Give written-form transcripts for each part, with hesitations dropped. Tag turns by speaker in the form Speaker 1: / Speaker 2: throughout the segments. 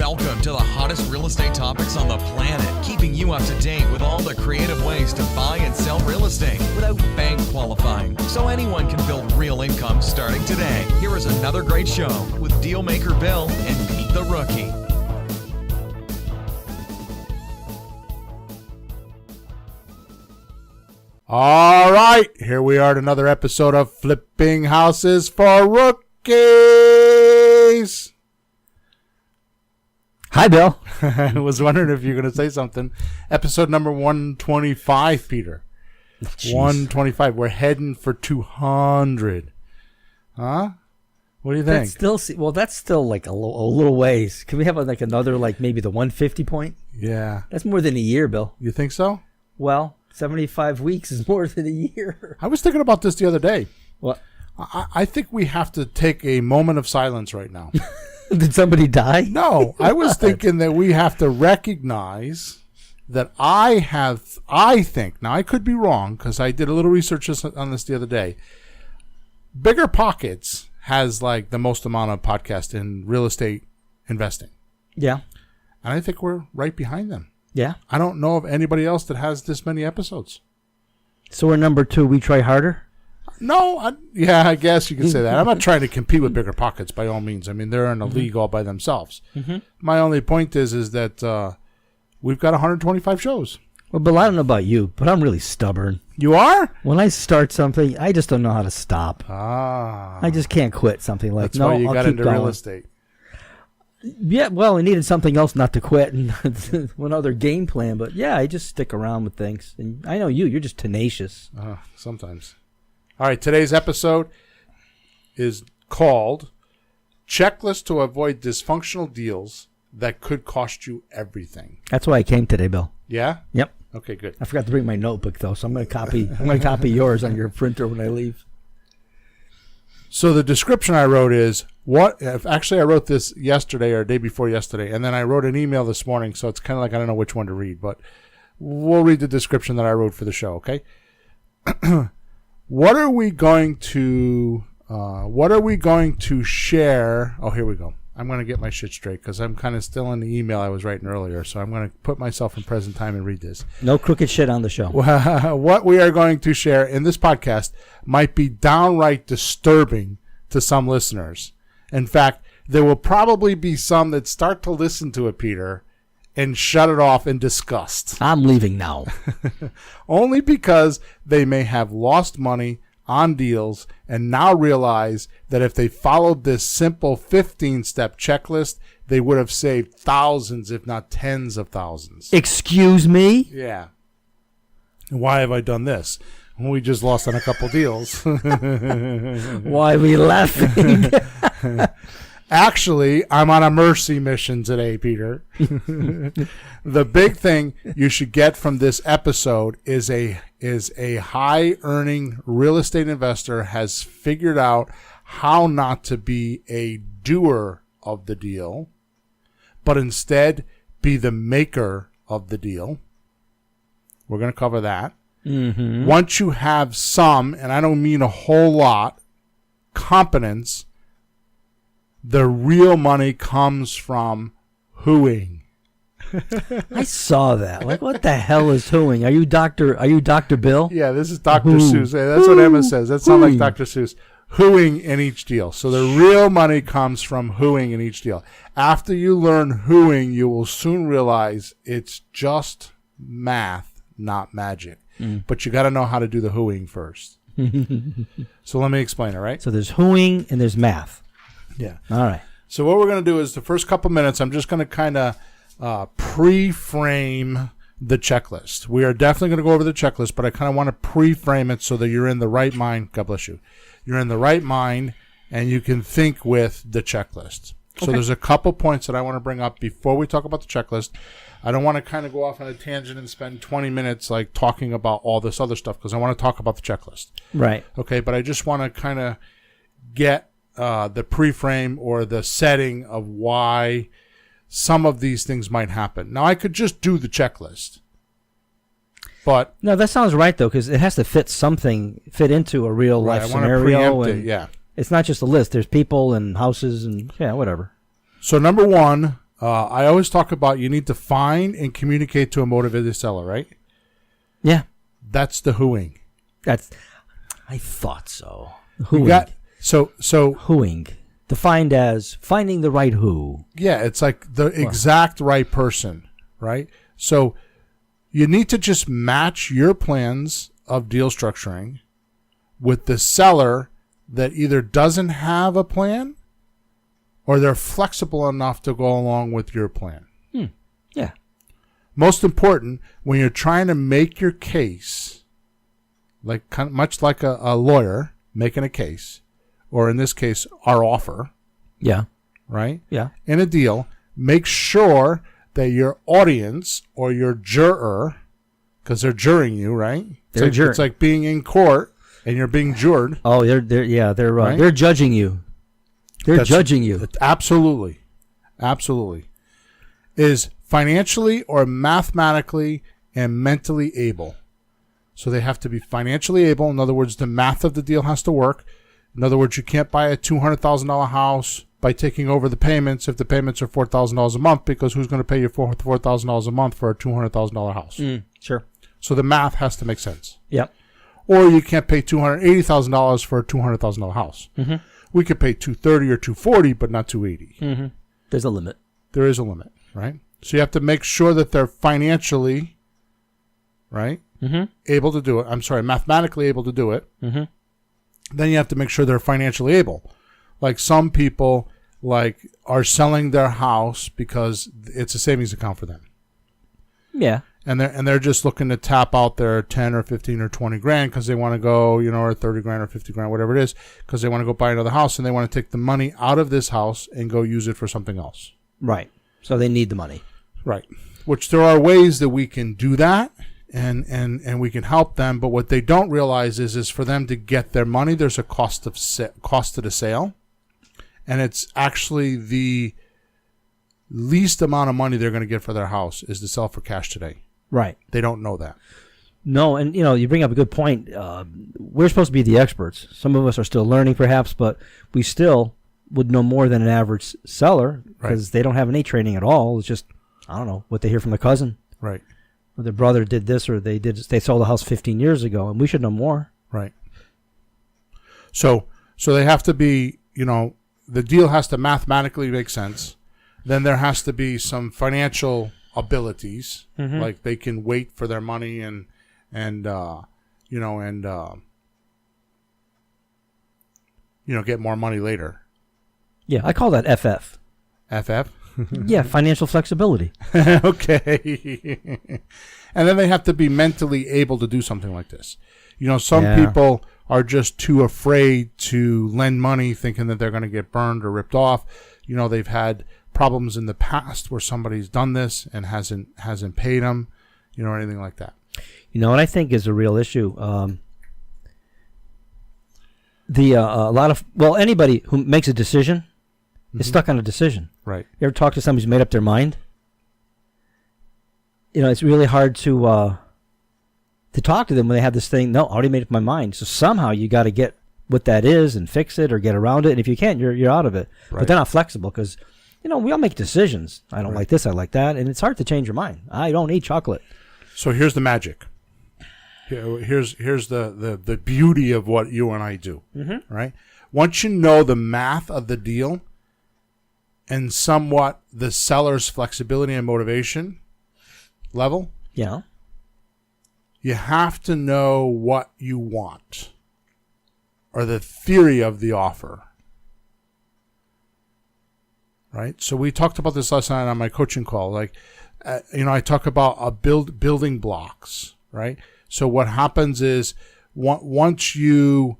Speaker 1: Welcome to the hottest real estate topics on the planet, keeping you up to date with all the creative ways to buy and sell real estate without bank qualifying, so anyone can build real income starting today. Here is another great show with Dealmaker Bill and Pete the Rookie.
Speaker 2: All right, here we are at another episode of Flipping Houses for Rookies.
Speaker 3: Hi, Bill.
Speaker 2: I was wondering if you're going to say something. Episode number 125, Peter.
Speaker 3: Jeez.
Speaker 2: 125. We're heading for 200. Huh? What do you think?
Speaker 3: That's still like a little ways. Can we have like another, like maybe the 150 point?
Speaker 2: Yeah.
Speaker 3: That's more than a year, Bill.
Speaker 2: You think so?
Speaker 3: Well, 75 weeks is more than a year.
Speaker 2: I was thinking about this the other day.
Speaker 3: What?
Speaker 2: I think we have to take a moment of silence right now.
Speaker 3: Did somebody die?
Speaker 2: No, I was thinking that we have to recognize that I think, now I could be wrong because I did a little research on this the other day. Bigger Pockets has like the most amount of podcasts in real estate investing.
Speaker 3: Yeah.
Speaker 2: And I think we're right behind them.
Speaker 3: Yeah.
Speaker 2: I don't know of anybody else that has this many episodes.
Speaker 3: So we're number 2. We try harder?
Speaker 2: No, I guess you could say that. I'm not trying to compete with Bigger Pockets by all means. I mean, they're in a league all by themselves. Mm-hmm. My only point is that we've got 125 shows.
Speaker 3: Well, Bill, I don't know about you, but I'm really stubborn.
Speaker 2: You are?
Speaker 3: When I start something, I just don't know how to stop.
Speaker 2: I
Speaker 3: just can't quit something like
Speaker 2: that's why you got into real estate.
Speaker 3: Yeah, well, I needed something else not to quit and one other game plan. But yeah, I just stick around with things. And I know you're just tenacious.
Speaker 2: Sometimes. All right, today's episode is called Checklist to Avoid Dysfunctional Deals That Could Cost You Everything.
Speaker 3: That's why I came today, Bill.
Speaker 2: Yeah?
Speaker 3: Yep.
Speaker 2: Okay, good.
Speaker 3: I forgot to bring my notebook though, so I'm going to copy yours on your printer when I leave.
Speaker 2: So the description I wrote is actually I wrote this yesterday or day before yesterday, and then I wrote an email this morning, so it's kind of like I don't know which one to read, but we'll read the description that I wrote for the show, okay? What are we going to share? Oh, here we go. I'm going to get my shit straight because I'm kind of still in the email I was writing earlier, so I'm going to put myself in present time and read this.
Speaker 3: No crooked shit on the show.
Speaker 2: What we are going to share in this podcast might be downright disturbing to some listeners. In fact, there will probably be some that start to listen to it, Peter, and shut it off in disgust.
Speaker 3: I'm leaving now.
Speaker 2: Only because they may have lost money on deals and now realize that if they followed this simple 15-step checklist, they would have saved thousands, if not tens of thousands.
Speaker 3: Excuse me?
Speaker 2: Yeah. Why have I done this? Well, we just lost on a couple deals.
Speaker 3: Why are we laughing?
Speaker 2: Actually, I'm on a mercy mission today, Peter. The big thing you should get from this episode is a high-earning real estate investor has figured out how not to be a doer of the deal, but instead be the maker of the deal. We're going to cover that. Mm-hmm. Once you have some, and I don't mean a whole lot, competence, the real money comes from hooing.
Speaker 3: I saw that. Like, what the hell is hooing? Are you Dr. Bill?
Speaker 2: Yeah, this is Dr. Seuss. That's what Emma says. That sounds like Dr. Seuss. Hooing in each deal. So the real money comes from hooing in each deal. After you learn hooing, you will soon realize it's just math, not magic. But you got to know how to do the hooing first. So let me explain it, right?
Speaker 3: So there's hooing and there's math.
Speaker 2: Yeah.
Speaker 3: All right.
Speaker 2: So what we're going to do is the first couple minutes, I'm just going to kind of pre-frame the checklist. We are definitely going to go over the checklist, but I kind of want to pre-frame it so that you're in the right mind. God bless you. You're in the right mind and you can think with the checklist. So there's a couple points that I want to bring up before we talk about the checklist. I don't want to kind of go off on a tangent and spend 20 minutes like talking about all this other stuff because I want to talk about the checklist.
Speaker 3: Right.
Speaker 2: Okay, but I just want to kind of get the pre-frame or the setting of why some of these things might happen. Now, I could just do the checklist, but
Speaker 3: no, that sounds right though, because it has to fit into a real life scenario. And
Speaker 2: yeah,
Speaker 3: it's not just a list. There's people and houses and whatever.
Speaker 2: So number one, I always talk about you need to find and communicate to a motivated seller, right?
Speaker 3: Yeah.
Speaker 2: That's the whoing.
Speaker 3: I thought so.
Speaker 2: Whoing. So
Speaker 3: whoing. Defined as finding the right who.
Speaker 2: Yeah, it's like the exact right person, right? So you need to just match your plans of deal structuring with the seller that either doesn't have a plan or they're flexible enough to go along with your plan.
Speaker 3: Yeah.
Speaker 2: Most important, when you're trying to make your case, much like a lawyer making a case, or in this case, our offer.
Speaker 3: Yeah.
Speaker 2: Right?
Speaker 3: Yeah.
Speaker 2: In a deal, make sure that your audience or your juror, because they're juring you, right? It's like being in court and you're being jured.
Speaker 3: Oh, they're judging you. They're judging you.
Speaker 2: Absolutely. Is financially or mathematically and mentally able. So they have to be financially able. In other words, the math of the deal has to work. In other words, you can't buy a $200,000 house by taking over the payments if the payments are $4,000 a month, because who's going to pay you $4,000 a month for a $200,000 house?
Speaker 3: Sure.
Speaker 2: So the math has to make sense.
Speaker 3: Yep.
Speaker 2: Or you can't pay $280,000 for a $200,000 house.
Speaker 3: Mm-hmm.
Speaker 2: We could pay $230,000 or $240,000, but not $280,000.
Speaker 3: Mm-hmm. There's a limit.
Speaker 2: There is a limit, right? So you have to make sure that they're financially, right, able to do it. I'm sorry, mathematically able to do it. Mm-hmm. Then you have to make sure they're financially able. Like some people, are selling their house because it's a savings account for them.
Speaker 3: Yeah.
Speaker 2: And they're just looking to tap out their 10 or 15 or 20 grand because they want to go, or 30 grand or 50 grand, whatever it is, because they want to go buy another house and they want to take the money out of this house and go use it for something else.
Speaker 3: Right. So they need the money.
Speaker 2: Right. Which there are ways that we can do that and we can help them, but what they don't realize is for them to get their money, there's a cost to the sale, and it's actually the least amount of money they're going to get for their house is to sell for cash today.
Speaker 3: Right.
Speaker 2: They don't know that.
Speaker 3: No, and you bring up a good point. We're supposed to be the experts. Some of us are still learning, perhaps, but we still would know more than an average seller because they don't have any training at all. It's just, I don't know, what they hear from the cousin.
Speaker 2: Right.
Speaker 3: Or their brother did this, or they sold a house 15 years ago, and we should know more.
Speaker 2: Right. So they have to be, the deal has to mathematically make sense. Then there has to be some financial abilities, like they can wait for their money and get more money later.
Speaker 3: Yeah, I call that FF.
Speaker 2: FF?
Speaker 3: Yeah, financial flexibility.
Speaker 2: Okay. And then they have to be mentally able to do something like this. Some people are just too afraid to lend money thinking that they're going to get burned or ripped off. They've had problems in the past where somebody's done this and hasn't paid them, or anything like that.
Speaker 3: What I think is a real issue. Anybody who makes a decision is stuck on a decision.
Speaker 2: Right.
Speaker 3: You ever talk to somebody who's made up their mind? It's really hard to talk to them when they have this thing. No, I already made up my mind. So somehow you got to get what that is and fix it or get around it. And if you can't, you're out of it. Right. But they're not flexible because we all make decisions. I don't like this. I like that, and it's hard to change your mind. I don't eat chocolate.
Speaker 2: So here's the magic. Here's the beauty of what you and I do. Mm-hmm. Right. Once you know the math of the deal and somewhat the seller's flexibility and motivation level,
Speaker 3: you
Speaker 2: have to know what you want or the theory of the offer. Right? So we talked about this last night on my coaching call. I talk about building blocks, right? So what happens is once you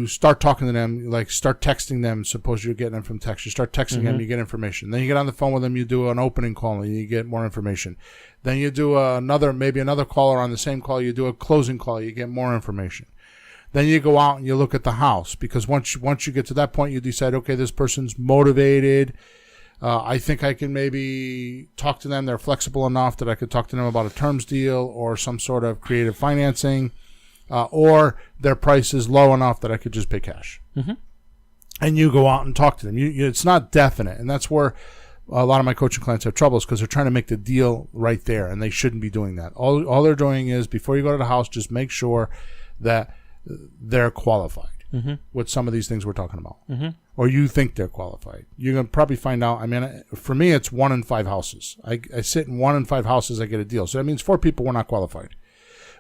Speaker 2: start talking to them, start texting them, suppose you're getting them from text, you start texting them, you get information. Then you get on the phone with them, you do an opening call, and you get more information. Then you do maybe another caller on the same call, you do a closing call, you get more information. Then you go out and you look at the house, because once you get to that point, you decide, okay, this person's motivated. I think I can maybe talk to them. They're flexible enough that I could talk to them about a terms deal or some sort of creative financing, or their price is low enough that I could just pay cash. Mm-hmm. And you go out and talk to them. It's not definite, and that's where a lot of my coaching clients have troubles because they're trying to make the deal right there, and they shouldn't be doing that. All they're doing is, before you go to the house, just make sure that they're qualified with some of these things we're talking about, or you think they're qualified. You're going to probably find out. I mean, for me, it's 1 in 5 houses. I sit in 1 in 5 houses, I get a deal. So that means 4 people were not qualified.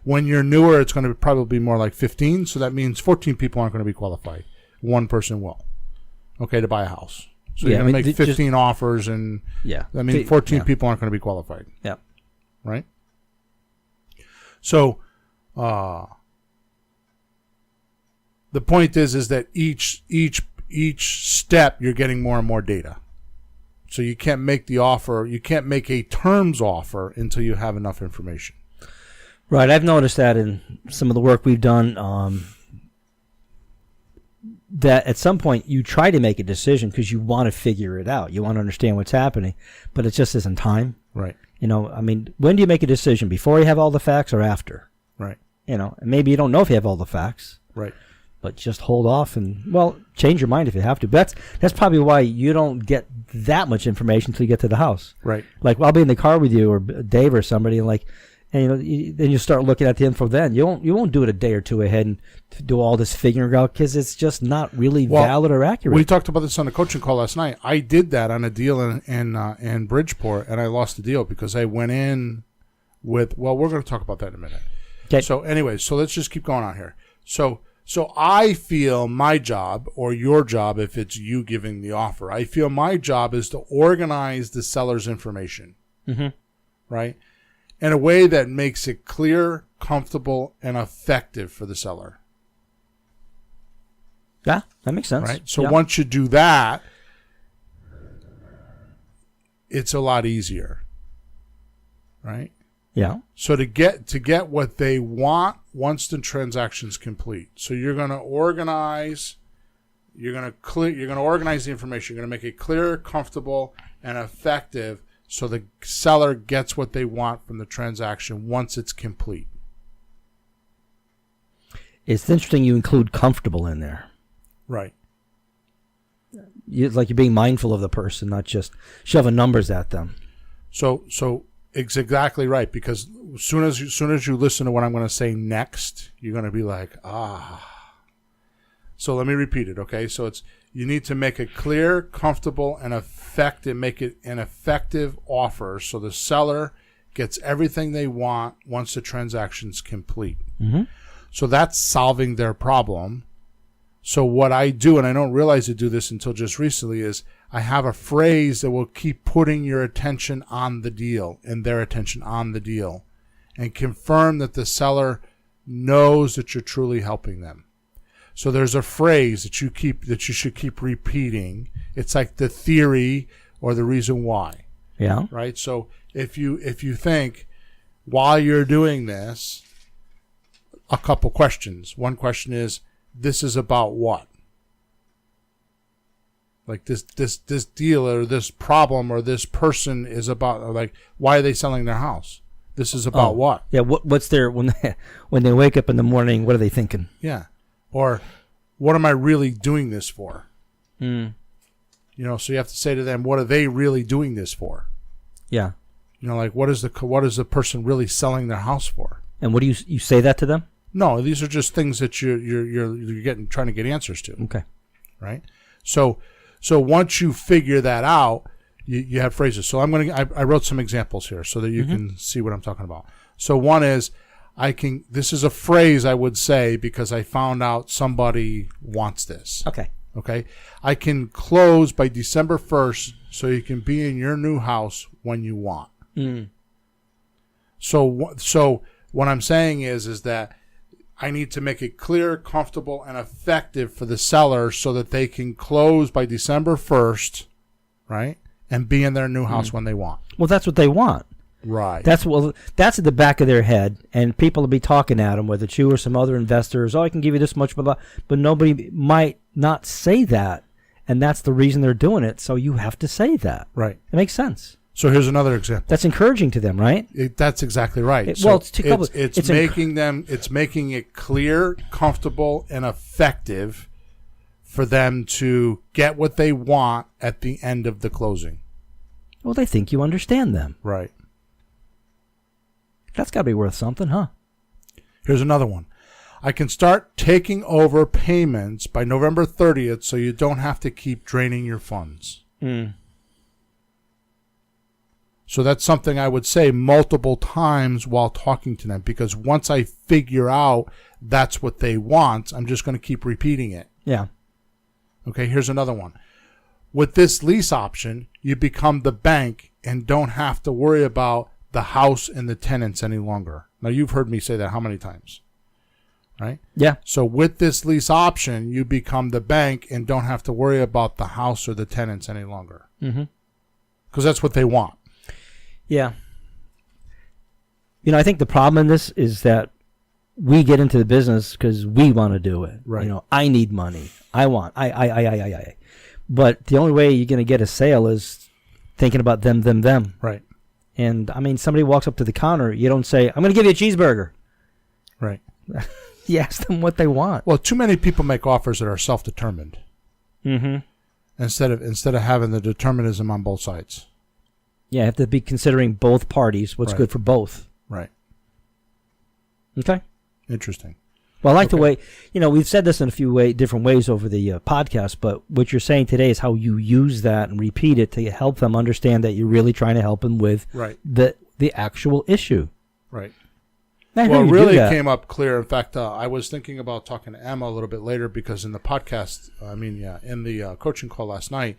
Speaker 2: When you're newer, it's going to probably be more like 15. So that means 14 people aren't going to be qualified. 1 person will. Okay, to buy a house. So you're going to make 15 offers, and 14 people aren't going to be qualified.
Speaker 3: Yeah.
Speaker 2: Right? So the point is that each step you're getting more and more data. So you can't make the offer, you can't make a terms offer until you have enough information.
Speaker 3: Right. I've noticed that in some of the work we've done, that at some point you try to make a decision because you want to figure it out. You want to understand what's happening, but it just isn't time.
Speaker 2: Right.
Speaker 3: You know, I mean, when do you make a decision? Before you have all the facts or after?
Speaker 2: Right.
Speaker 3: You know, and maybe you don't know if you have all the facts.
Speaker 2: Right.
Speaker 3: But just hold off and, well, change your mind if you have to. But that's probably why you don't get that much information until you get to the house.
Speaker 2: Right.
Speaker 3: Like, I'll be in the car with you or Dave or somebody, and then you start looking at the info. Then you won't do it a day or two ahead and do all this figuring out because it's just not really valid or accurate.
Speaker 2: We talked about this on the coaching call last night. I did that on a deal in Bridgeport, and I lost the deal because I went in with. Well, we're going to talk about that in a minute.
Speaker 3: Okay.
Speaker 2: So, anyways, so let's just keep going on here. So I feel my job, or your job if it's you giving the offer, I feel my job is to organize the seller's information, right, in a way that makes it clear, comfortable, and effective for the seller.
Speaker 3: Yeah, that makes sense.
Speaker 2: Right. So once you do that, it's a lot easier, right?
Speaker 3: Yeah.
Speaker 2: So to get what they want once the transaction's complete. So you're going to organize, you're going to organize the information. You're going to make it clear, comfortable, and effective so the seller gets what they want from the transaction once it's complete.
Speaker 3: It's interesting you include comfortable in there.
Speaker 2: Right.
Speaker 3: It's like you're being mindful of the person, not just shoving numbers at them.
Speaker 2: So it's exactly right, because as soon as you listen to what I'm going to say next, you're going to be like, So let me repeat it, okay? So you need to make it clear, comfortable, and effective. Make it an effective offer so the seller gets everything they want once the transaction's complete. So that's solving their problem. So what I do, and I don't realize I do this until just recently, is I have a phrase that will keep putting your attention on the deal and their attention on the deal, and confirm that the seller knows that you're truly helping them. So there's a phrase that you should keep repeating. It's like the theory or the reason why.
Speaker 3: Yeah.
Speaker 2: Right? So if you think while you're doing this, a couple questions. One question is, this is about what? Like this deal or this problem or this person is about, like, why are they selling their house? This is about what?
Speaker 3: Yeah. What's their when they wake up in the morning? What are they thinking?
Speaker 2: Yeah. Or what am I really doing this for? You know, so you have to say to them, what are they really doing this for?
Speaker 3: Yeah.
Speaker 2: You know, like what is the person really selling their house for?
Speaker 3: And what do you say that to them?
Speaker 2: No, these are just things that you're trying to get answers to.
Speaker 3: Okay.
Speaker 2: Right. So once you figure that out, you have phrases. So I wrote some examples here so that you can see what I'm talking about. So one is, this is a phrase I would say because I found out somebody wants this.
Speaker 3: Okay.
Speaker 2: Okay. I can close by December 1st so you can be in your new house when you want. So what I'm saying is that I need to make it clear, comfortable, and effective for the seller so that they can close by December 1st, right? And be in their new house when they want.
Speaker 3: Well, that's what they want.
Speaker 2: Right.
Speaker 3: That's at the back of their head, and people will be talking at them, whether it's you or some other investors. I can give you this much, blah, blah, but nobody might not say that, and that's the reason they're doing it. So you have to say that.
Speaker 2: Right.
Speaker 3: It makes sense.
Speaker 2: So here's another example.
Speaker 3: That's encouraging to them, right?
Speaker 2: That's exactly right. It's making it clear, comfortable, and effective for them to get what they want at the end of the closing.
Speaker 3: Well, they think you understand them.
Speaker 2: Right.
Speaker 3: That's got to be worth something, huh?
Speaker 2: Here's another one. I can start taking over payments by November 30th so you don't have to keep draining your funds. So that's something I would say multiple times while talking to them, because once I figure out that's what they want, I'm just going to keep repeating it.
Speaker 3: Yeah.
Speaker 2: Okay, here's another one. With this lease option, you become the bank and don't have to worry about the house and the tenants any longer. Now, you've heard me say that how many times? Right?
Speaker 3: Yeah.
Speaker 2: So with this lease option, you become the bank and don't have to worry about the house or the tenants any longer. Because that's what they want.
Speaker 3: Yeah. I think the problem in this is that we get into the business because we want to do it.
Speaker 2: Right.
Speaker 3: I need money. I. But the only way you're going to get a sale is thinking about them.
Speaker 2: Right.
Speaker 3: And, somebody walks up to the counter, you don't say, I'm going to give you a cheeseburger.
Speaker 2: Right.
Speaker 3: You ask them what they want.
Speaker 2: Well, too many people make offers that are self-determined. Instead of having the determinism on both sides.
Speaker 3: Yeah, you have to be considering both parties, what's good for both.
Speaker 2: Right.
Speaker 3: Okay.
Speaker 2: Interesting.
Speaker 3: Well, I like the way, we've said this in a few different ways over the podcast, but what you're saying today is how you use that and repeat it to help them understand that you're really trying to help them with the actual issue.
Speaker 2: Right.
Speaker 3: Well,
Speaker 2: it really came up clear. In fact, I was thinking about talking to Emma a little bit later, because in the podcast, in the coaching call last night,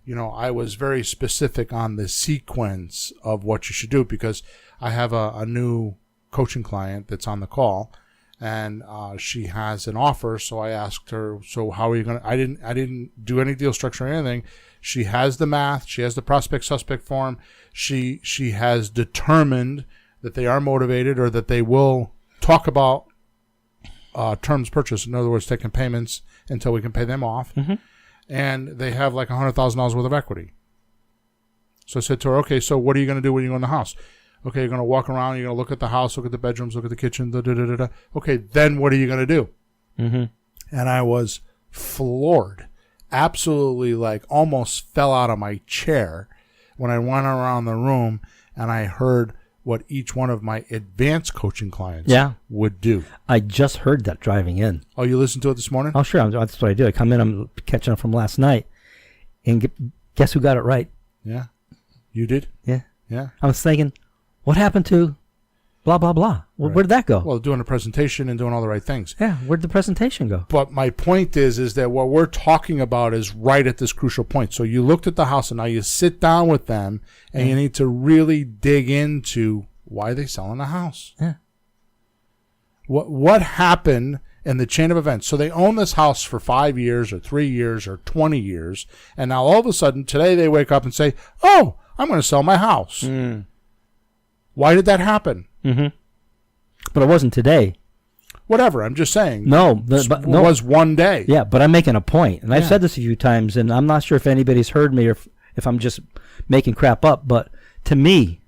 Speaker 2: I was very specific on the sequence of what you should do, because I have a new coaching client that's on the call, and she has an offer. So I asked her, so how are you going to, I didn't do any deal structure or anything. She has the math. She has the prospect suspect form. She has determined that they are motivated, or that they will talk about terms purchase. In other words, taking payments until we can pay them off. And they have like $100,000 worth of equity. So I said to her, okay, so what are you going to do when you go in the house? Okay, you're going to walk around, you're going to look at the house, look at the bedrooms, look at the kitchen, da-da-da-da-da. Okay, then what are you going to do? And I was floored. Absolutely, like almost fell out of my chair when I went around the room and I heard what each one of my advanced coaching clients would do.
Speaker 3: I just heard that driving in.
Speaker 2: Oh, you listened to it this morning?
Speaker 3: Oh, sure. That's what I do. I come in, I'm catching up from last night, and guess who got it right?
Speaker 2: Yeah. You did?
Speaker 3: Yeah.
Speaker 2: Yeah.
Speaker 3: I was thinking, what happened to blah, blah, blah? Well, where did that go?
Speaker 2: Well, doing a presentation and doing all the right things.
Speaker 3: Yeah, where'd the presentation go?
Speaker 2: But my point is that what we're talking about is right at this crucial point. So you looked at the house, and now you sit down with them, and you need to really dig into why are they selling the house.
Speaker 3: Yeah.
Speaker 2: What happened in the chain of events? So they own this house for 5 years or 3 years or 20 years, and now all of a sudden today they wake up and say, oh, I'm going to sell my house. Why did that happen?
Speaker 3: But it wasn't today.
Speaker 2: Whatever, I'm just saying.
Speaker 3: No,
Speaker 2: it was one day.
Speaker 3: Yeah, but I'm making a point, and I've said this a few times, and I'm not sure if anybody's heard me or if I'm just making crap up, but to me,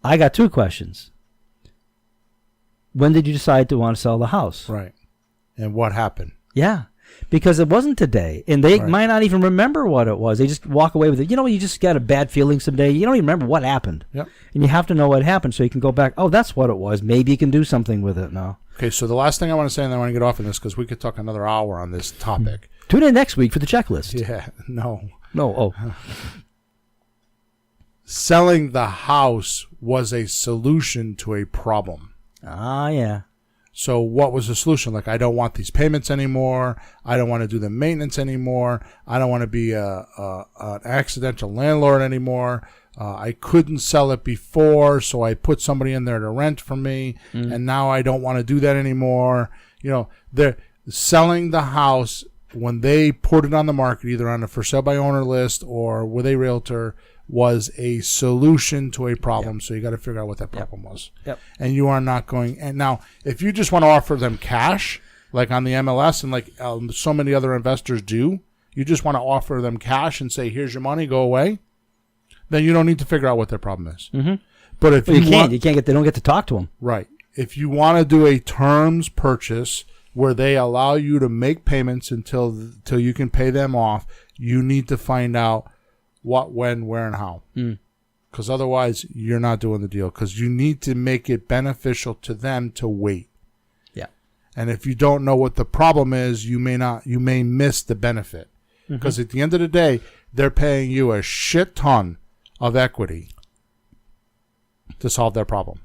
Speaker 3: I got two questions. When did you decide to want to sell the house?
Speaker 2: Right. And what happened?
Speaker 3: Yeah, because it wasn't today, and they might not even remember what it was. They just walk away with it. You just got a bad feeling someday. You don't even remember what happened.
Speaker 2: Yep.
Speaker 3: And you have to know what happened so you can go back, oh, that's what it was. Maybe you can do something with it now.
Speaker 2: Okay, so the last thing I want to say, and then I want to get off of this because we could talk another hour on this topic.
Speaker 3: Tune in next week for the checklist.
Speaker 2: Yeah, no. Selling the house was a solution to a problem.
Speaker 3: Ah, yeah.
Speaker 2: So what was the solution? Like, I don't want these payments anymore. I don't want to do the maintenance anymore. I don't want to be an accidental landlord anymore. I couldn't sell it before, so I put somebody in there to rent for me, and now I don't want to do that anymore. They're selling the house when they put it on the market, either on the for sale by owner list or with a realtor, was a solution to a problem. Yep. So you got to figure out what that problem was.
Speaker 3: Yep.
Speaker 2: And you are not going. And now, if you just want to offer them cash, like on the MLS and like so many other investors do, you just want to offer them cash and say, "Here's your money, go away." Then you don't need to figure out what their problem is.
Speaker 3: Mm-hmm.
Speaker 2: But if
Speaker 3: you can't, they don't get to talk to them.
Speaker 2: Right. If you want to do a terms purchase where they allow you to make payments until you can pay them off, you need to find out what, when, where, and how. Because otherwise, you're not doing the deal. Because you need to make it beneficial to them to wait.
Speaker 3: Yeah.
Speaker 2: And if you don't know what the problem is, you may miss the benefit. Because at the end of the day, they're paying you a shit ton of equity to solve their problem.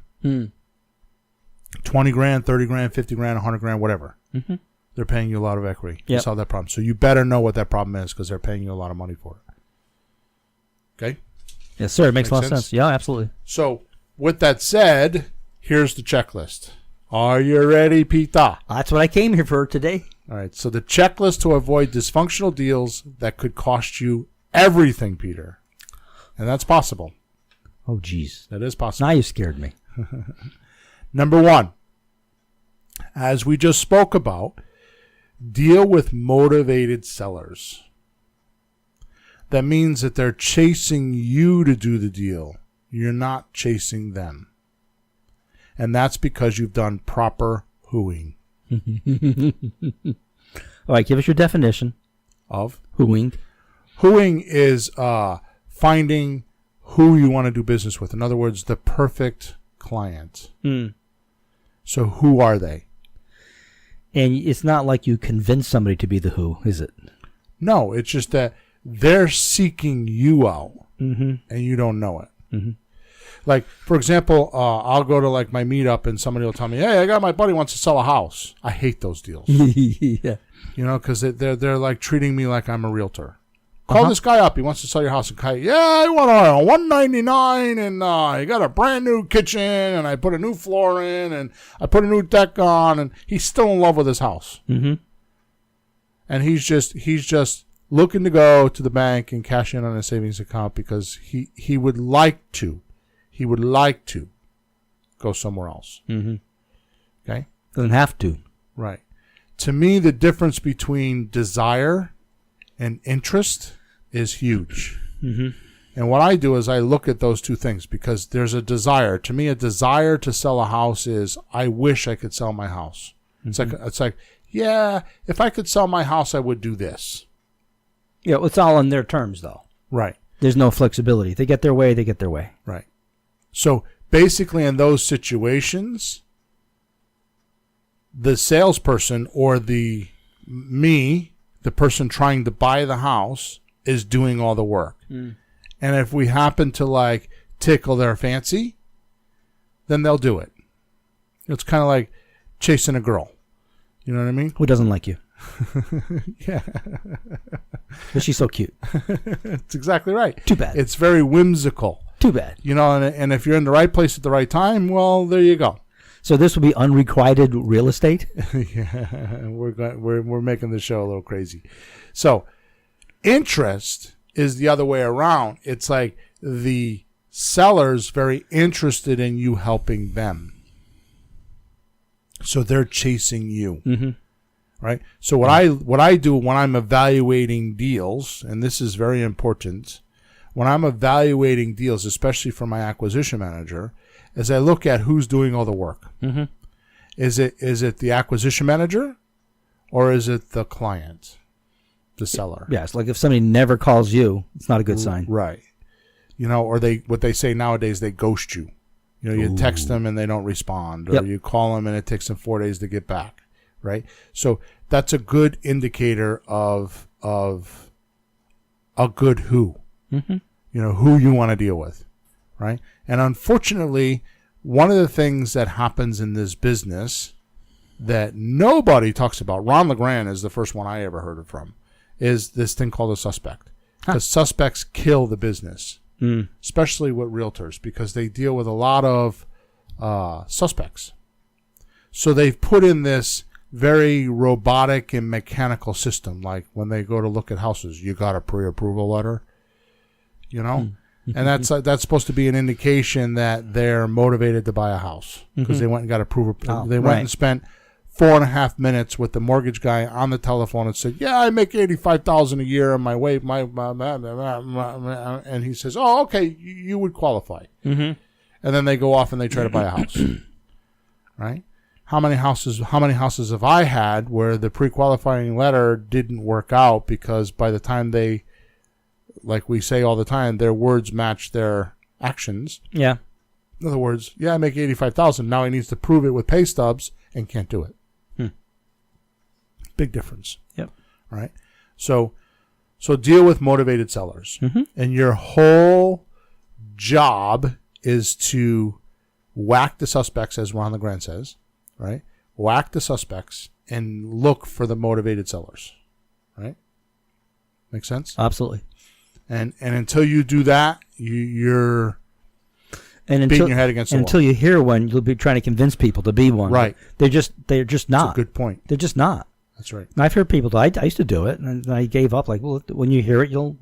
Speaker 2: 20 grand, 30 grand, 50 grand, 100 grand, whatever. They're paying you a lot of equity to solve that problem. So you better know what that problem is because they're paying you a lot of money for it. Okay?
Speaker 3: Yes, sir. It makes a lot of sense. Yeah, absolutely.
Speaker 2: So with that said, here's the checklist. Are you ready, Peter?
Speaker 3: That's what I came here for today.
Speaker 2: All right. So the checklist to avoid dysfunctional deals that could cost you everything, Peter. And that's possible.
Speaker 3: Oh, geez.
Speaker 2: That is possible.
Speaker 3: Now you scared me.
Speaker 2: Number 1, as we just spoke about, deal with motivated sellers. That means that they're chasing you to do the deal. You're not chasing them. And that's because you've done proper hooing.
Speaker 3: All right, give us your definition
Speaker 2: Of?
Speaker 3: hooing.
Speaker 2: Hooing is finding who you want to do business with. In other words, the perfect client. So who are they?
Speaker 3: And it's not like you convince somebody to be the who, is it?
Speaker 2: No, it's just that they're seeking you out, and you don't know it. Like, for example, I'll go to like my meetup, and somebody will tell me, "Hey, I got my buddy wants to sell a house." I hate those deals,
Speaker 3: Yeah.
Speaker 2: because they're like treating me like I'm a realtor. Call this guy up. He wants to sell your house. And yeah, I want a 199, and you got a brand new kitchen, and I put a new floor in, and I put a new deck on, and he's still in love with his house. And he's just looking to go to the bank and cash in on his savings account because he would like to go somewhere else. Okay,
Speaker 3: Doesn't have to.
Speaker 2: right. To me, the difference between desire and interest is huge. And what I do is I look at those two things because there's a desire. To me, a desire to sell a house is I wish I could sell my house. It's like, yeah, if I could sell my house, I would do this.
Speaker 3: Yeah, it's all on their terms, though.
Speaker 2: Right.
Speaker 3: There's no flexibility. If they get their way, they get their way.
Speaker 2: Right. So basically, in those situations, the salesperson or the person trying to buy the house is doing all the work. And if we happen to like tickle their fancy, then they'll do it. It's kind of like chasing a girl. You know what I mean?
Speaker 3: Who doesn't like you?
Speaker 2: Yeah.
Speaker 3: But she's so cute.
Speaker 2: That's exactly right.
Speaker 3: Too bad.
Speaker 2: It's very whimsical.
Speaker 3: Too bad.
Speaker 2: And if you're in the right place at the right time, well, there you go.
Speaker 3: So this would be unrequited real estate?
Speaker 2: Yeah, we're making the show a little crazy. So interest is the other way around. It's like the seller's very interested in you helping them. So they're chasing you. Right? So what I do when I'm evaluating deals, and this is very important, when I'm evaluating deals, especially for my acquisition manager, is I look at who's doing all the work. Is it the acquisition manager or is it the client, the seller?
Speaker 3: Yes, like if somebody never calls you, it's not a good sign.
Speaker 2: Right. Or what they say nowadays, they ghost you. You text them and they don't respond, or you call them and it takes them 4 days to get back. Right. So that's a good indicator of a good who. Who you want to deal with. Right. And unfortunately, one of the things that happens in this business that nobody talks about, Ron LeGrand is the first one I ever heard it from, is this thing called a suspect. Because suspects kill the business, especially with realtors, because they deal with a lot of suspects. So they've put in this very robotic and mechanical system. Like when they go to look at houses, you got a pre-approval letter, and that's supposed to be an indication that they're motivated to buy a house because they went and got approval. They went and spent 4.5 minutes with the mortgage guy on the telephone and said, "Yeah, I make $85,000 a year, and my wife, and he says, "Oh, okay, you would qualify." And then they go off and they try to buy a house, right? How many houses have I had where the pre-qualifying letter didn't work out because by the time they like we say all the time, their words match their actions.
Speaker 3: Yeah.
Speaker 2: In other words, yeah, I make 85,000. Now he needs to prove it with pay stubs and can't do it. Big difference.
Speaker 3: Yep.
Speaker 2: All right. So deal with motivated sellers. And your whole job is to whack the suspects, as Ron LeGrand says, right? Whack the suspects and look for the motivated sellers, right? Make sense?
Speaker 3: Absolutely.
Speaker 2: And until you do that, you're beating your head against the wall.
Speaker 3: Until you hear one, you'll be trying to convince people to be one.
Speaker 2: Right.
Speaker 3: They're just not.
Speaker 2: That's a good point.
Speaker 3: They're just not.
Speaker 2: That's right.
Speaker 3: And I've heard people. I used to do it, and I gave up. Like, well, when you hear it, you'll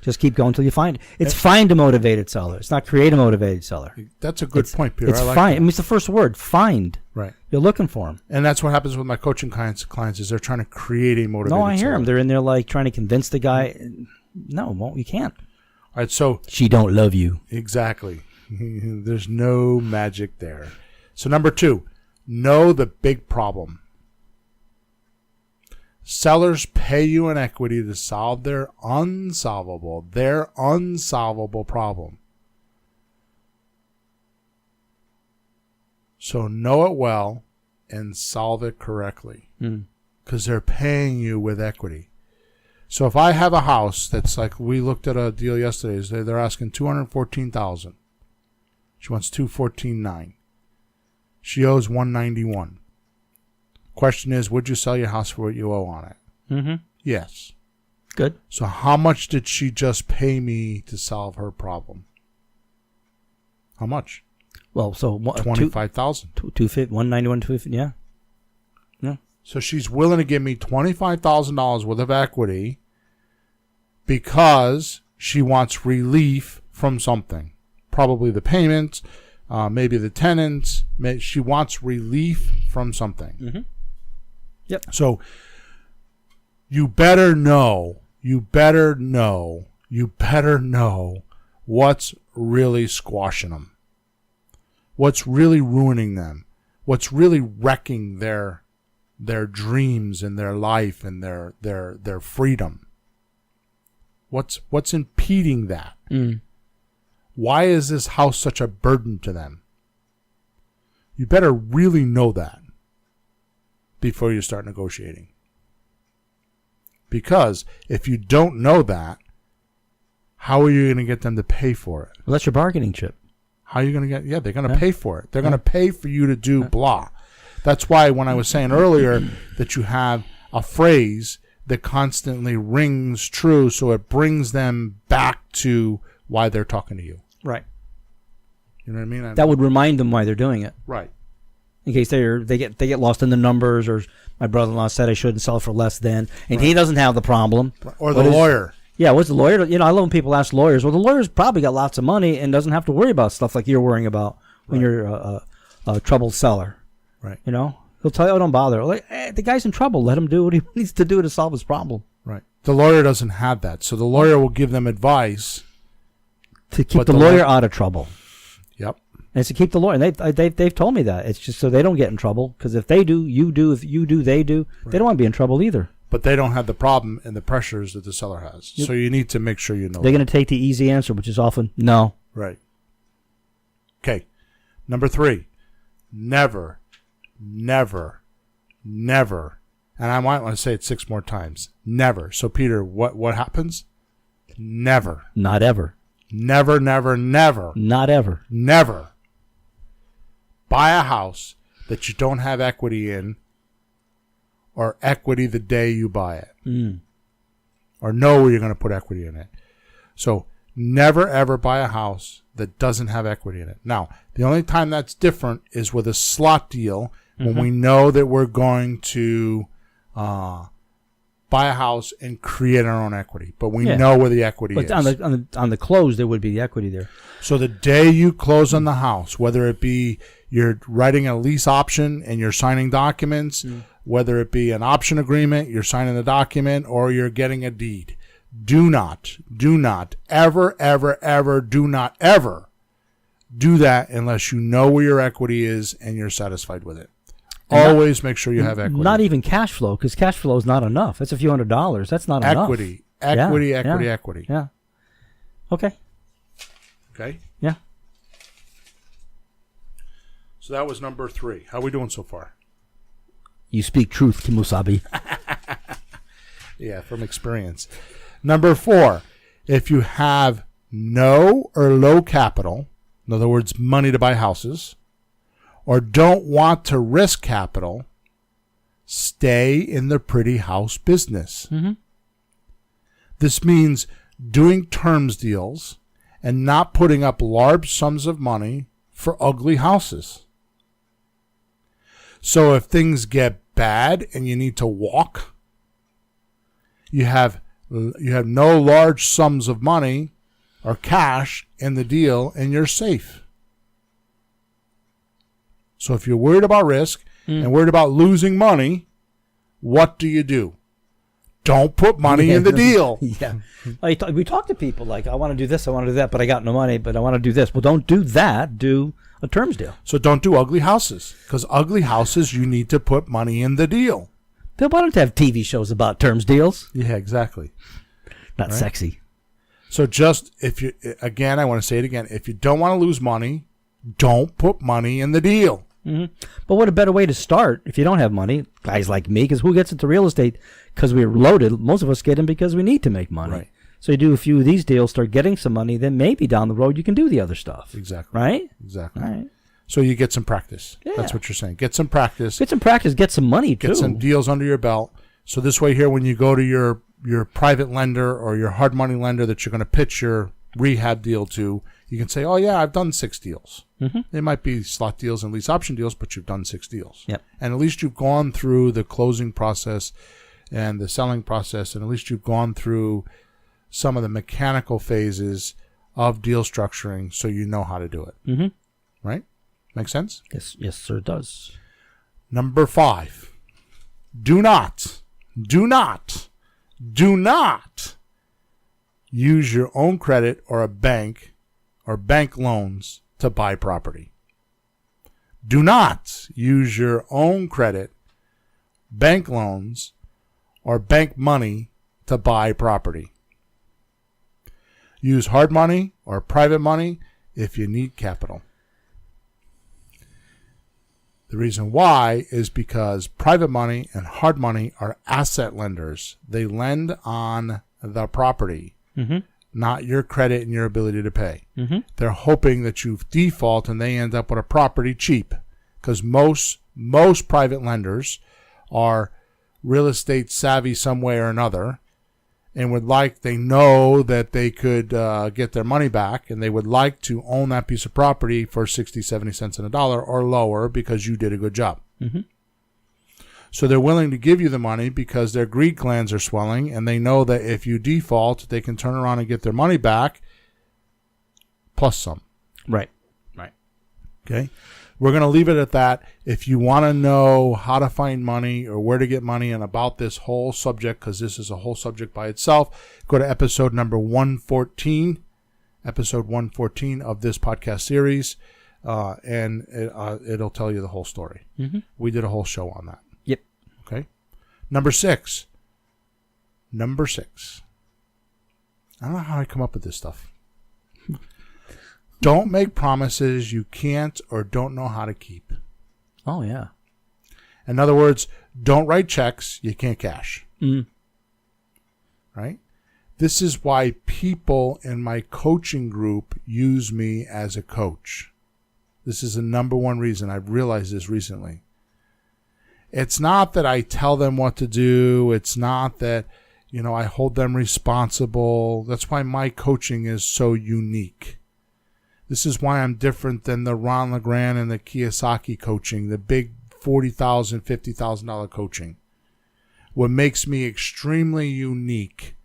Speaker 3: just keep going until you find it. It's find a motivated seller. It's not create a motivated seller.
Speaker 2: That's a good point, Peter.
Speaker 3: It's
Speaker 2: I like
Speaker 3: find.
Speaker 2: that.
Speaker 3: I mean, it's the first word. Find.
Speaker 2: Right.
Speaker 3: You're looking for them.
Speaker 2: And that's what happens with my coaching clients is they're trying to create a motivated
Speaker 3: No, I hear
Speaker 2: seller.
Speaker 3: them. They're in there like trying to convince the guy. No, you can't.
Speaker 2: All right, so
Speaker 3: She don't love you.
Speaker 2: exactly. There's no magic there. So number 2, know the big problem. Sellers pay you in equity to solve their unsolvable problem. So know it well and solve it correctly, because they're paying you with equity. So if I have a house that's like, we looked at a deal yesterday, they're asking $214,000. She wants $214,900. She owes $191,000. Question is, would you sell your house for what you owe on it? Yes.
Speaker 3: Good.
Speaker 2: So how much did she just pay me to solve her problem? How much?
Speaker 3: Well, so
Speaker 2: $25,000.
Speaker 3: 250, 191, 250. Yeah. Yeah.
Speaker 2: So she's willing to give me $25,000 worth of equity because she wants relief from something. Probably the payments, maybe the tenants. She wants relief from something.
Speaker 3: Yep.
Speaker 2: So you better know what's really squashing them, what's really ruining them, what's really wrecking their dreams and their life and their freedom. What's impeding that? Why is this house such a burden to them? You better really know that before you start negotiating. Because if you don't know that, how are you going to get them to pay for it?
Speaker 3: Well, that's your bargaining chip.
Speaker 2: How are you going to get? Yeah, they're going to pay for it. They're going to pay for you to do blah. That's why when I was saying earlier that you have a phrase that constantly rings true, so it brings them back to why they're talking to you.
Speaker 3: Right.
Speaker 2: You know what I mean?
Speaker 3: That would remind them why they're doing it.
Speaker 2: Right.
Speaker 3: In case they get lost in the numbers, or my brother-in-law said I shouldn't sell for less than, and he doesn't have the problem.
Speaker 2: Or the lawyer.
Speaker 3: Yeah, what's the lawyer? You know, I love when people ask lawyers. Well, the lawyer's probably got lots of money and doesn't have to worry about stuff like you're worrying about when you're a troubled seller.
Speaker 2: Right.
Speaker 3: You know, he'll tell you, "Oh, don't bother." Like, the guy's in trouble. Let him do what he needs to do to solve his problem.
Speaker 2: Right. The lawyer doesn't have that, so the lawyer will give them advice
Speaker 3: to keep the lawyer out of trouble.
Speaker 2: Yep.
Speaker 3: And it's to keep the lawyer. And they've told me that. It's just so they don't get in trouble. Because if they do, you do. If you do, they do. Right. They don't want to be in trouble either.
Speaker 2: But they don't have the problem and the pressures that the seller has. Yep. So you need to make sure you know.
Speaker 3: They're going to take the easy answer, which is often no.
Speaker 2: Right. Okay. Number 3. Never, never, never. And I might want to say it 6 more times. Never. So Peter, what happens? Never.
Speaker 3: Not ever.
Speaker 2: Never, never, never.
Speaker 3: Not ever.
Speaker 2: Never buy a house that you don't have equity in, or equity the day you buy it, or know where you're going to put equity in it. So never, ever buy a house that doesn't have equity in it. Now, the only time that's different is with a slot deal, when we know that we're going to buy a house and create our own equity, but we know where the equity is.
Speaker 3: On the close, there would be the equity there.
Speaker 2: So the day you close on the house, whether it be you're writing a lease option and you're signing documents, whether it be an option agreement, you're signing the document, or you're getting a deed, do not, ever, ever, ever, do not ever do that unless you know where your equity is and you're satisfied with it. Always make sure you have equity.
Speaker 3: Not even cash flow, because cash flow is not enough. That's a few $100s. That's not enough.
Speaker 2: Equity.
Speaker 3: Yeah.
Speaker 2: Equity.
Speaker 3: Yeah. Okay.
Speaker 2: Okay?
Speaker 3: Yeah.
Speaker 2: So that was number 3. How are we doing so far?
Speaker 3: You speak truth, Kimusabi.
Speaker 2: Yeah, from experience. Number 4, if you have no or low capital, in other words, money to buy houses, or don't want to risk capital, stay in the pretty house business.
Speaker 3: Mm-hmm.
Speaker 2: This means doing terms deals and not putting up large sums of money for ugly houses. So if things get bad and you need to walk, you have no large sums of money or cash in the deal and you're safe. So if you're worried about risk and worried about losing money, what do? Don't put money in the deal.
Speaker 3: Yeah. We talk to people like, I want to do this, I want to do that, but I got no money, but I want to do this. Well, don't do that. Do a terms deal.
Speaker 2: So don't do ugly houses, because ugly houses, you need to put money in the deal.
Speaker 3: Why don't they have TV shows about terms deals?
Speaker 2: Yeah, exactly.
Speaker 3: Not
Speaker 2: Right?
Speaker 3: sexy.
Speaker 2: So just again, I want to say it again. If you don't want to lose money, don't put money in the deal.
Speaker 3: Mm-hmm. But what a better way to start if you don't have money, guys like me, because who gets into real estate because we're loaded? Most of us get in because we need to make money.
Speaker 2: Right.
Speaker 3: So you do a few of these deals, start getting some money, then maybe down the road you can do the other stuff.
Speaker 2: Exactly.
Speaker 3: Right?
Speaker 2: Exactly.
Speaker 3: All right.
Speaker 2: So you get some practice.
Speaker 3: Yeah.
Speaker 2: That's what you're saying. Get some practice.
Speaker 3: Get some practice, get some money too.
Speaker 2: Get some deals under your belt. So this way here, when you go to your private lender or your hard money lender that you're going to pitch your rehab deal to, you can say, oh, yeah, I've done 6 deals.
Speaker 3: Mm-hmm.
Speaker 2: They might be slot deals and lease option deals, but you've done 6 deals.
Speaker 3: Yep.
Speaker 2: And at least you've gone through the closing process and the selling process, and at least you've gone through some of the mechanical phases of deal structuring so you know how to do it.
Speaker 3: Mm-hmm.
Speaker 2: Right? Make sense?
Speaker 3: Yes, sir, it does.
Speaker 2: Number 5, do not use your own credit or bank loans to buy property. Do not use your own credit, bank loans, or bank money to buy property. Use hard money or private money if you need capital. The reason why is because private money and hard money are asset lenders. They lend on the property, not your credit and your ability to pay.
Speaker 3: Mm-hmm.
Speaker 2: They're hoping that you default and they end up with a property cheap, because most private lenders are real estate savvy some way or another, and they know that they could get their money back, and they would like to own that piece of property for 60, 70 cents on a dollar or lower because you did a good job.
Speaker 3: Mm-hmm.
Speaker 2: So they're willing to give you the money because their greed glands are swelling, and they know that if you default, they can turn around and get their money back plus some.
Speaker 3: Right.
Speaker 2: Okay? We're going to leave it at that. If you want to know how to find money or where to get money and about this whole subject, because this is a whole subject by itself, go to episode number 114, episode 114 of this podcast series, and it'll tell you the whole story.
Speaker 3: Mm-hmm.
Speaker 2: We did a whole show on that.
Speaker 3: Yep.
Speaker 2: Okay? Number six. I don't know how I come up with this stuff. Don't make promises you can't or don't know how to keep.
Speaker 3: Oh, yeah.
Speaker 2: In other words, don't write checks you can't cash.
Speaker 3: Mm.
Speaker 2: Right? This is why people in my coaching group use me as a coach. This is the number one reason. I've realized this recently. It's not that I tell them what to do. It's not that, I hold them responsible. That's why my coaching is so unique. This is why I'm different than the Ron LeGrand and the Kiyosaki coaching, the big $40,000, $50,000 coaching. What makes me extremely unique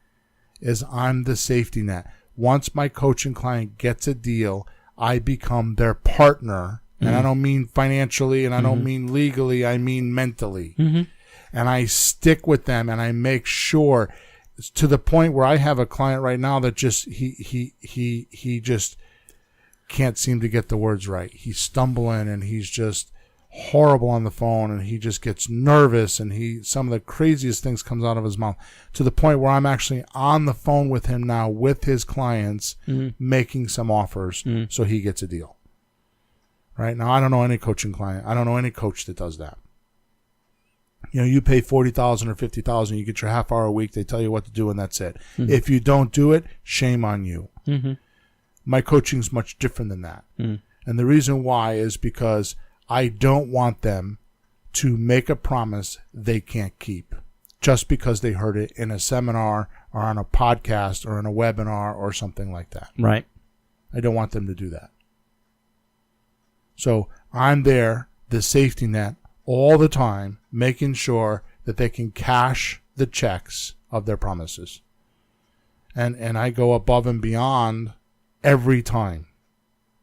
Speaker 2: is I'm the safety net. Once my coaching client gets a deal, I become their partner. And I don't mean financially, and I don't mean legally, I mean mentally.
Speaker 3: Mm-hmm.
Speaker 2: And I stick with them, and I make sure, to the point where I have a client right now that just he just can't seem to get the words right. He's stumbling and he's just horrible on the phone, and he just gets nervous, and some of the craziest things comes out of his mouth, to the point where I'm actually on the phone with him now with his clients, making some offers so he gets a deal. Right now, I don't know any coaching client. I don't know any coach that does that. You pay $40,000 or $50,000, you get your half hour a week. They tell you what to do, and that's it. If you don't do it, shame on you. My coaching's much different than that, and the reason why is because I don't want them to make a promise they can't keep just because they heard it in a seminar or on a podcast or in a webinar or something like that.
Speaker 3: Right.
Speaker 2: I don't want them to do that. So I'm there, the safety net, all the time, making sure that they can cash the checks of their promises. And I go above and beyond every time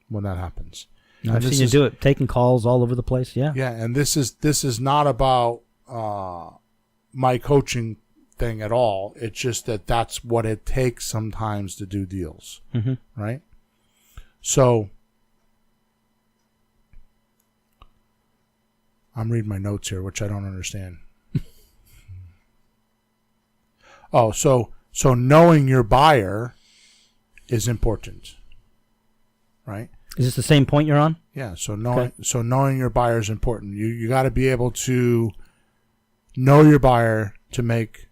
Speaker 2: when that happens.
Speaker 3: I've seen you do it, taking calls all over the place. Yeah.
Speaker 2: Yeah, and this is not about my coaching thing at all. It's just that that's what it takes sometimes to do deals, right? So I'm reading my notes here, which I don't understand. So knowing your buyer is important, right?
Speaker 3: Is this the same point you're on?
Speaker 2: Yeah. So knowing your buyer is important. You got to be able to know your buyer to make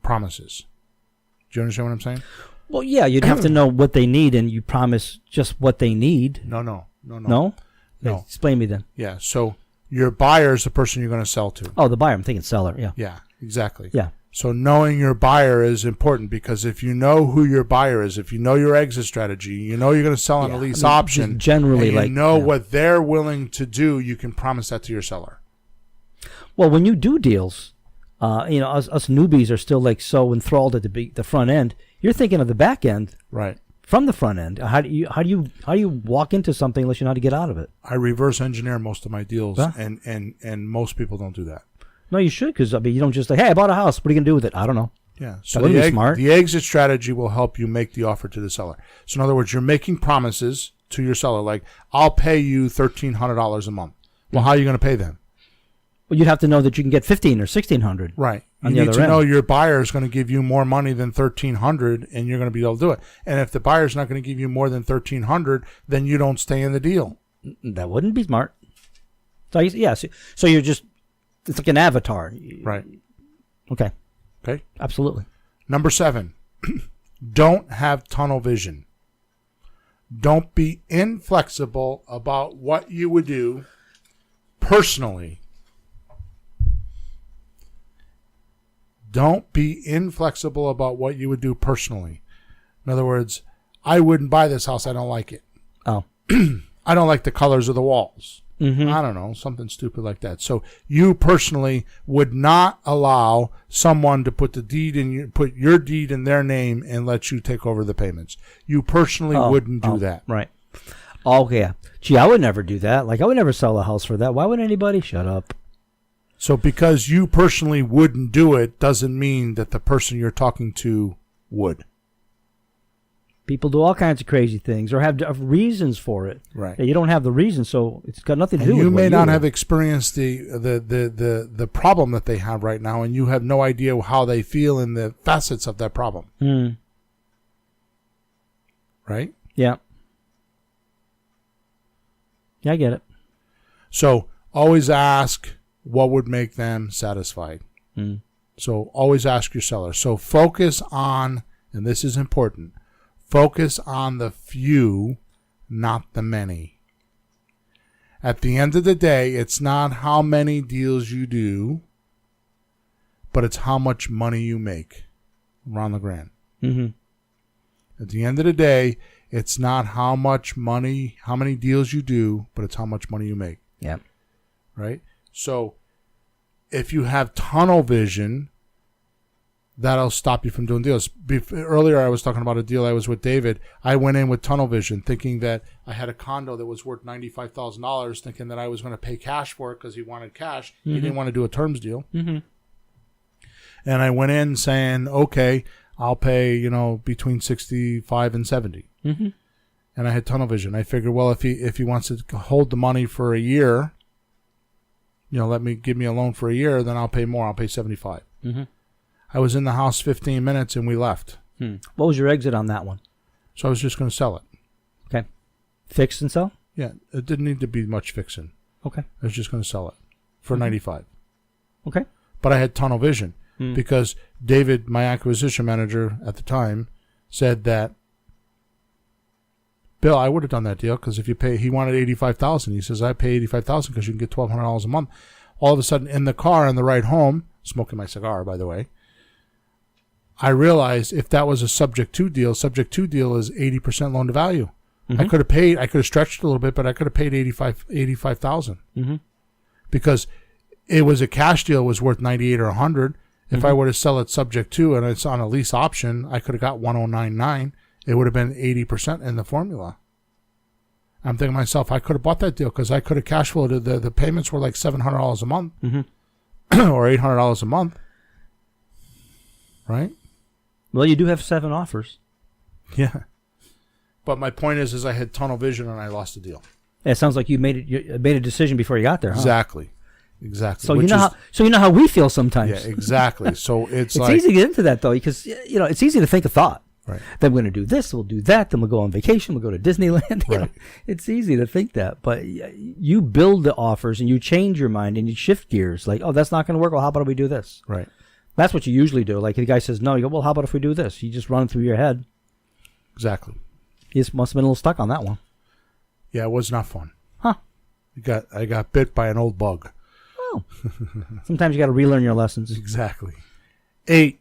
Speaker 2: promises. Do you understand what I'm saying?
Speaker 3: Well, yeah, you'd have to know what they need, and you promise just what they need.
Speaker 2: No.
Speaker 3: No? Okay, explain me then.
Speaker 2: Yeah. So your buyer is the person you're going to sell to.
Speaker 3: Oh, the buyer. I'm thinking seller. Yeah.
Speaker 2: Yeah. Exactly.
Speaker 3: Yeah.
Speaker 2: So knowing your buyer is important, because if you know who your buyer is, if you know your exit strategy, you know you're going to sell on a lease option,
Speaker 3: generally,
Speaker 2: and you know what they're willing to do, you can promise that to your seller.
Speaker 3: Well, when you do deals, us newbies are still so enthralled at the front end. You're thinking of the back end,
Speaker 2: right?
Speaker 3: From the front end. How do you walk into something unless you know how to get out of it?
Speaker 2: I reverse engineer most of my deals, and most people don't do that.
Speaker 3: No, you should, because you don't just hey, I bought a house. What are you gonna do with it? I don't know.
Speaker 2: Yeah, so
Speaker 3: smart.
Speaker 2: The exit strategy will help you make the offer to the seller. So in other words, you're making promises to your seller, like I'll pay you $1,300 a month. Well, how are you going to pay them?
Speaker 3: Well, you'd have to know that you can get $1,500 or $1,600.
Speaker 2: Right. You need to know your buyer is going to give you more money than $1,300, and you're going to be able to do it. And if the buyer's not going to give you more than $1,300, then you don't stay in the deal.
Speaker 3: That wouldn't be smart. So so you're just. It's like an avatar.
Speaker 2: Right.
Speaker 3: Okay.
Speaker 2: Okay.
Speaker 3: Absolutely.
Speaker 2: Number 7, don't have tunnel vision. Don't be inflexible about what you would do personally. Don't be inflexible about what you would do personally. In other words, I wouldn't buy this house. I don't like it.
Speaker 3: Oh.
Speaker 2: I don't like the colors of the walls. I don't know, something stupid like that. So you personally would not allow someone to put put your deed in their name and let you take over the payments. You personally wouldn't do that.
Speaker 3: Right. Okay. Yeah. Gee, I would never do that. I would never sell a house for that. Why would anybody? Shut up.
Speaker 2: So because you personally wouldn't do it doesn't mean that the person you're talking to would.
Speaker 3: People do all kinds of crazy things or have reasons for it.
Speaker 2: Right.
Speaker 3: You don't have the reason, so it's got nothing to do with
Speaker 2: you may not have experienced the problem that they have right now, and you have no idea how they feel in the facets of that problem. Right?
Speaker 3: Yeah. Yeah, I get it.
Speaker 2: So always ask what would make them satisfied. So always ask your seller. So focus on, and this is important, focus on the few, not the many. At the end of the day, it's not how many deals you do, but it's how much money you make around the grand. At the end of the day, it's not how many deals you do, but it's how much money you make.
Speaker 3: Yeah.
Speaker 2: Right? So if you have tunnel vision, that'll stop you from doing deals. Earlier, I was talking about a deal I was with David. I went in with tunnel vision, thinking that I had a condo that was worth $95,000, thinking that I was going to pay cash for it because he wanted cash. He didn't want to do a terms deal. And I went in saying, okay, I'll pay, between 65 and 70. And I had tunnel vision. I figured, well, if he wants to hold the money for a year, give me a loan for a year, then I'll pay more. I'll pay $75.
Speaker 3: Mm-hmm.
Speaker 2: I was in the house 15 minutes and we left.
Speaker 3: What was your exit on that one?
Speaker 2: So I was just going to sell it.
Speaker 3: Okay. Fix and sell?
Speaker 2: Yeah, it didn't need to be much fixing.
Speaker 3: Okay.
Speaker 2: I was just going to sell it for $95.
Speaker 3: Okay.
Speaker 2: But I had tunnel vision because David, my acquisition manager at the time, said that, Bill, I would have done that deal because if you pay, he wanted $85,000. He says, I pay $85,000 because you can get $1,200 a month. All of a sudden, in the car on the ride home, smoking my cigar, by the way, I realized if that was a subject to deal is 80% loan to value.
Speaker 3: Mm-hmm.
Speaker 2: I could have stretched a little bit, but I could have paid $85,000 because it was a cash deal, was worth $98 or $100. If I were to sell it subject to and it's on a lease option, I could have got $1,099. It would have been 80% in the formula. I'm thinking to myself, I could have bought that deal because I could have cash flowed it. The payments were like $700 a month or $800 a month, right?
Speaker 3: Well, you do have 7 offers.
Speaker 2: Yeah. But my point is I had tunnel vision and I lost the deal.
Speaker 3: It sounds like you made a decision before you got there, huh?
Speaker 2: Exactly.
Speaker 3: So you know how we feel sometimes.
Speaker 2: Yeah, exactly. So it's
Speaker 3: like, easy to get into that though, because it's easy to think a thought.
Speaker 2: Right.
Speaker 3: Then we're going to do this, we'll do that, then we'll go on vacation, we'll go to Disneyland.
Speaker 2: Right.
Speaker 3: It's easy to think that, but you build the offers and you change your mind and you shift gears. Like, oh, that's not going to work. Well, how about if we do this?
Speaker 2: Right.
Speaker 3: That's what you usually do. Like the guy says no, you go, well, how about if we do this? You just run through your head.
Speaker 2: Exactly.
Speaker 3: You just must have been a little stuck on that one.
Speaker 2: Yeah, it was not fun.
Speaker 3: Huh.
Speaker 2: I got bit by an old bug.
Speaker 3: Oh. Sometimes you got to relearn your lessons.
Speaker 2: Exactly. 8.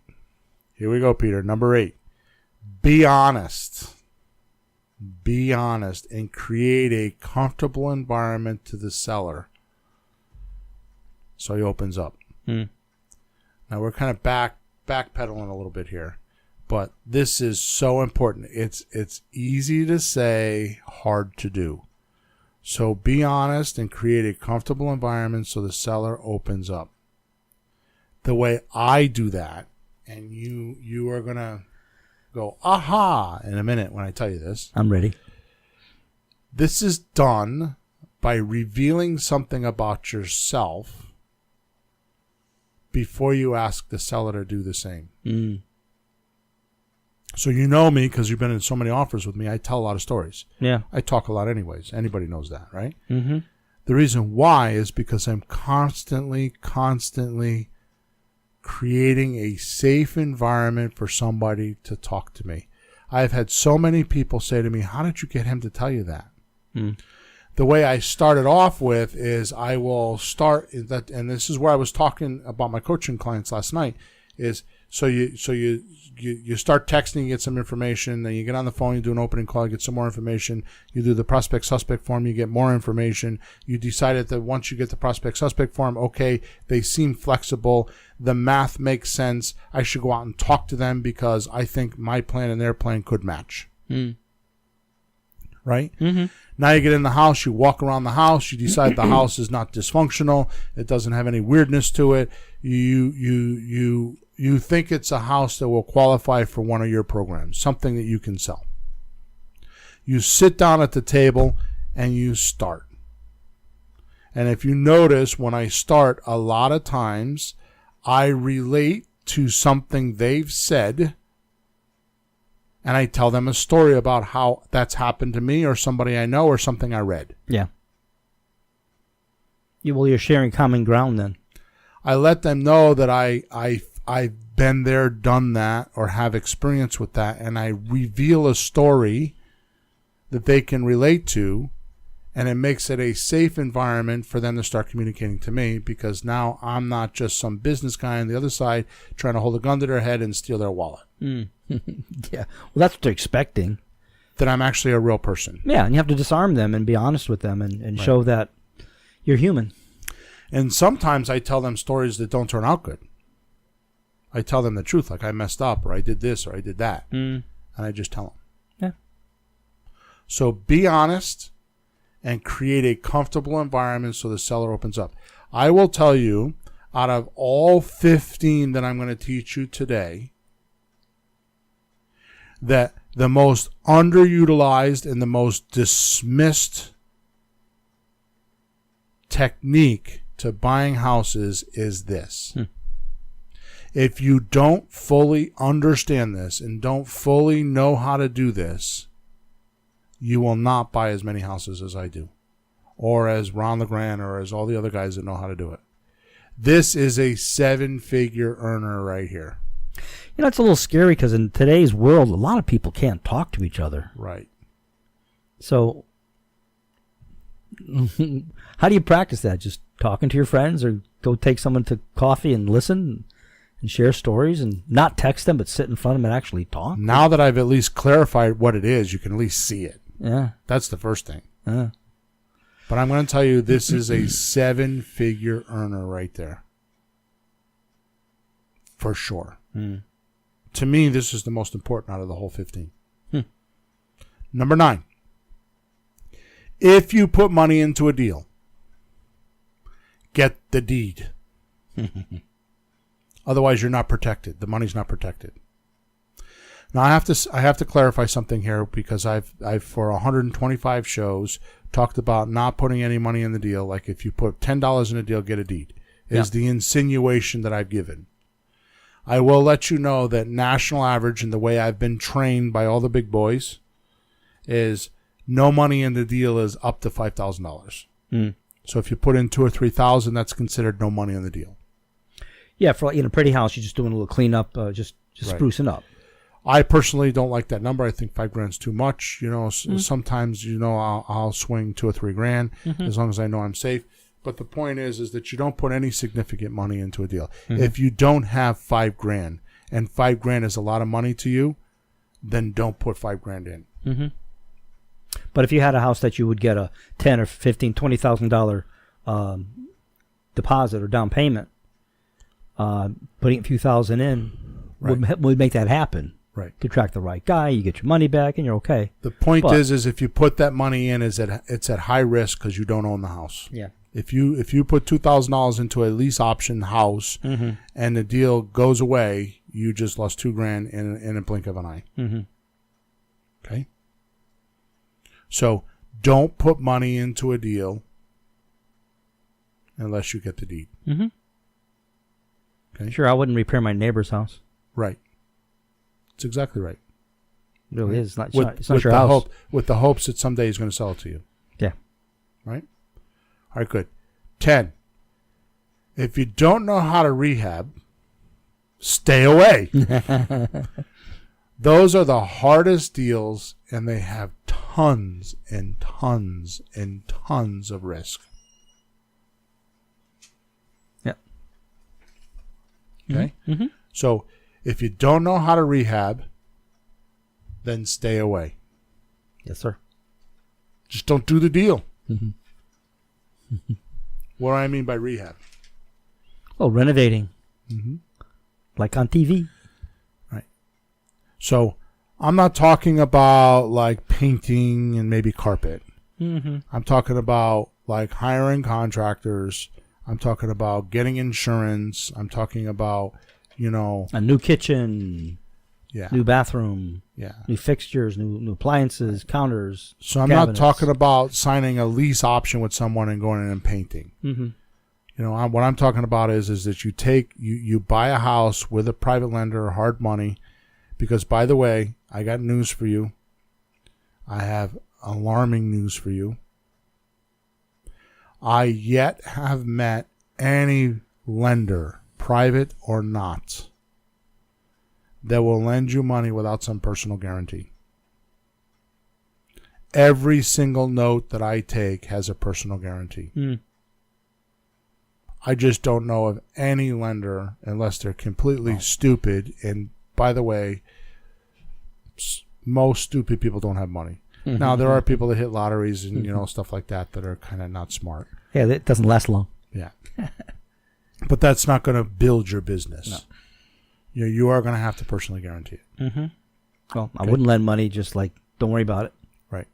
Speaker 2: Here we go, Peter. Number 8. Be honest. Be honest and create a comfortable environment to the seller. So he opens up. Now we're kind of backpedaling a little bit here, but this is so important. It's easy to say, hard to do. So be honest and create a comfortable environment so the seller opens up. The way I do that, and you are going to go, aha, in a minute when I tell you this.
Speaker 3: I'm ready.
Speaker 2: This is done by revealing something about yourself before you ask the seller to do the same. So you know me because you've been in so many offers with me. I tell a lot of stories.
Speaker 3: Yeah.
Speaker 2: I talk a lot anyways. Anybody knows that, right?
Speaker 3: Mm-hmm.
Speaker 2: The reason why is because I'm constantly creating a safe environment for somebody to talk to me. I've had so many people say to me, how did you get him to tell you that? The way I started off with is I will start that, and this is where I was talking about my coaching clients last night, is so you start texting, you get some information, then you get on the phone, you do an opening call, you get some more information, you do the prospect suspect form, you get more information, you decided that once you get the prospect suspect form, okay, they seem flexible, the math makes sense, I should go out and talk to them because I think my plan and their plan could match. Right?
Speaker 3: Mm-hmm.
Speaker 2: Now you get in the house, you walk around the house, you decide the house is not dysfunctional, it doesn't have any weirdness to it, you think it's a house that will qualify for one of your programs, something that you can sell. You sit down at the table and you start. And if you notice, when I start, a lot of times I relate to something they've said, and I tell them a story about how that's happened to me or somebody I know or something I read.
Speaker 3: Yeah. You're sharing common ground then.
Speaker 2: I let them know that I've been there, done that, or have experience with that, and I reveal a story that they can relate to, and it makes it a safe environment for them to start communicating to me, because now I'm not just some business guy on the other side trying to hold a gun to their head and steal their wallet.
Speaker 3: Yeah. Well, that's what they're expecting.
Speaker 2: That I'm actually a real person.
Speaker 3: Yeah, and you have to disarm them and be honest with them and
Speaker 2: Right.
Speaker 3: show that you're human.
Speaker 2: And sometimes I tell them stories that don't turn out good. I tell them the truth, like I messed up, or I did this, or I did that. And I just tell them.
Speaker 3: Yeah.
Speaker 2: So be honest and create a comfortable environment so the seller opens up. I will tell you, out of all 15 that I'm going to teach you today, that the most underutilized and the most dismissed technique to buying houses is this. If you don't fully understand this and don't fully know how to do this, you will not buy as many houses as I do, or as Ron LeGrand, or as all the other guys that know how to do it. This is a 7-figure earner right here.
Speaker 3: You know, it's a little scary because in today's world, a lot of people can't talk to each other.
Speaker 2: Right.
Speaker 3: So, how do you practice that? Just talking to your friends, or go take someone to coffee and listen and share stories, and not text them, but sit in front of them and actually talk?
Speaker 2: Now that I've at least clarified what it is, you can at least see it.
Speaker 3: Yeah.
Speaker 2: That's the first thing. But I'm going to tell you, this is a 7-figure earner right there. For sure. To me, this is the most important out of the whole 15. Number 9. If you put money into a deal, get the deed. Otherwise, you're not protected. The money's not protected. Now, I have to clarify something here, because I've for 125 shows talked about not putting any money in the deal. Like, if you put $10 in a deal, get a deed. Is the insinuation that I've given. I will let you know that national average, and the way I've been trained by all the big boys, is no money in the deal is up to $5,000. So if you put in $2,000 or $3,000, that's considered no money in the deal.
Speaker 3: Yeah, for in a pretty house, you're just doing a little cleanup, just
Speaker 2: Right.
Speaker 3: sprucing up.
Speaker 2: I personally don't like that number. I think $5,000's too much. You know, sometimes, you know, I'll swing $2,000 or $3,000 as long as I know I'm safe. But the point is that you don't put any significant money into a deal. If you don't have $5,000 and $5,000 is a lot of money to you, then don't put $5,000 in.
Speaker 3: But if you had a house that you would get a $10,000 or $15,000, $20,000 deposit or down payment, putting a few thousand in would make that happen.
Speaker 2: Right.
Speaker 3: To track the right guy, you get your money back, and you're okay.
Speaker 2: The point is if you put that money in, it's at high risk because you don't own the house.
Speaker 3: Yeah.
Speaker 2: If you put $2,000 into a lease option house and the deal goes away, you just lost $2,000 in a blink of an eye. Okay. So don't put money into a deal unless you get the deed. Okay.
Speaker 3: Sure, I wouldn't repair my neighbor's house.
Speaker 2: Right. That's exactly right.
Speaker 3: It really is. It's
Speaker 2: with
Speaker 3: not your
Speaker 2: the
Speaker 3: house.
Speaker 2: With the hopes that someday he's going to sell it to you.
Speaker 3: Yeah.
Speaker 2: Right? All right, good. 10. If you don't know how to rehab, stay away. Those are the hardest deals, and they have tons and tons and tons of risk.
Speaker 3: Yeah.
Speaker 2: Okay? So if you don't know how to rehab, then stay away.
Speaker 3: Yes, sir.
Speaker 2: Just don't do the deal. What do I mean by rehab?
Speaker 3: Oh, renovating. Like on TV.
Speaker 2: Right. So I'm not talking about like painting and maybe carpet. I'm talking about like hiring contractors. I'm talking about getting insurance. I'm talking about, you know,
Speaker 3: A new kitchen,
Speaker 2: yeah,
Speaker 3: new bathroom,
Speaker 2: yeah.
Speaker 3: new fixtures, new appliances, counters.
Speaker 2: So I'm
Speaker 3: cabinets.
Speaker 2: not talking about signing a lease option with someone and going in and painting. You know, what I'm talking about is that you buy a house with a private lender, hard money, because, by the way, I got news for you. I have alarming news for you. I yet have met any lender, private or not, that will lend you money without some personal guarantee. Every single note that I take has a personal guarantee. I just don't know of any lender, unless they're completely stupid. And by the way, most stupid people don't have money. Now, there are people that hit lotteries and, you know, stuff like that are kind of not smart.
Speaker 3: Yeah, it doesn't last long.
Speaker 2: Yeah. But that's not going to build your business.
Speaker 3: No.
Speaker 2: You are going to have to personally guarantee it.
Speaker 3: Well, I wouldn't lend money, just like, don't worry about it.
Speaker 2: Right.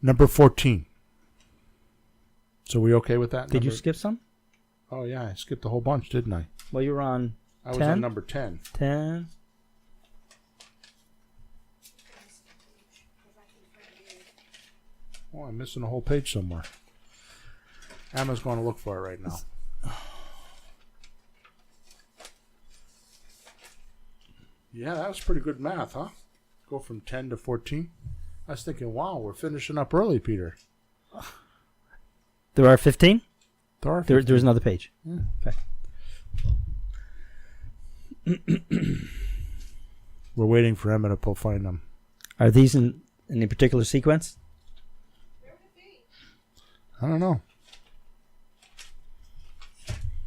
Speaker 2: Number 14. So we okay with that?
Speaker 3: Did you skip some?
Speaker 2: Oh, yeah. I skipped a whole bunch, didn't I?
Speaker 3: Well, you were on
Speaker 2: I was
Speaker 3: 10?
Speaker 2: on number 10.
Speaker 3: 10.
Speaker 2: Oh, I'm missing a whole page somewhere. Emma's going to look for it right now. Yeah, that was pretty good math, huh? Go from 10 to 14. I was thinking, wow, we're finishing up early, Peter.
Speaker 3: There are 15?
Speaker 2: There are 15.
Speaker 3: There's another page.
Speaker 2: Yeah.
Speaker 3: Okay.
Speaker 2: We're waiting for Emma to find them.
Speaker 3: Are these in any particular sequence?
Speaker 2: I don't know.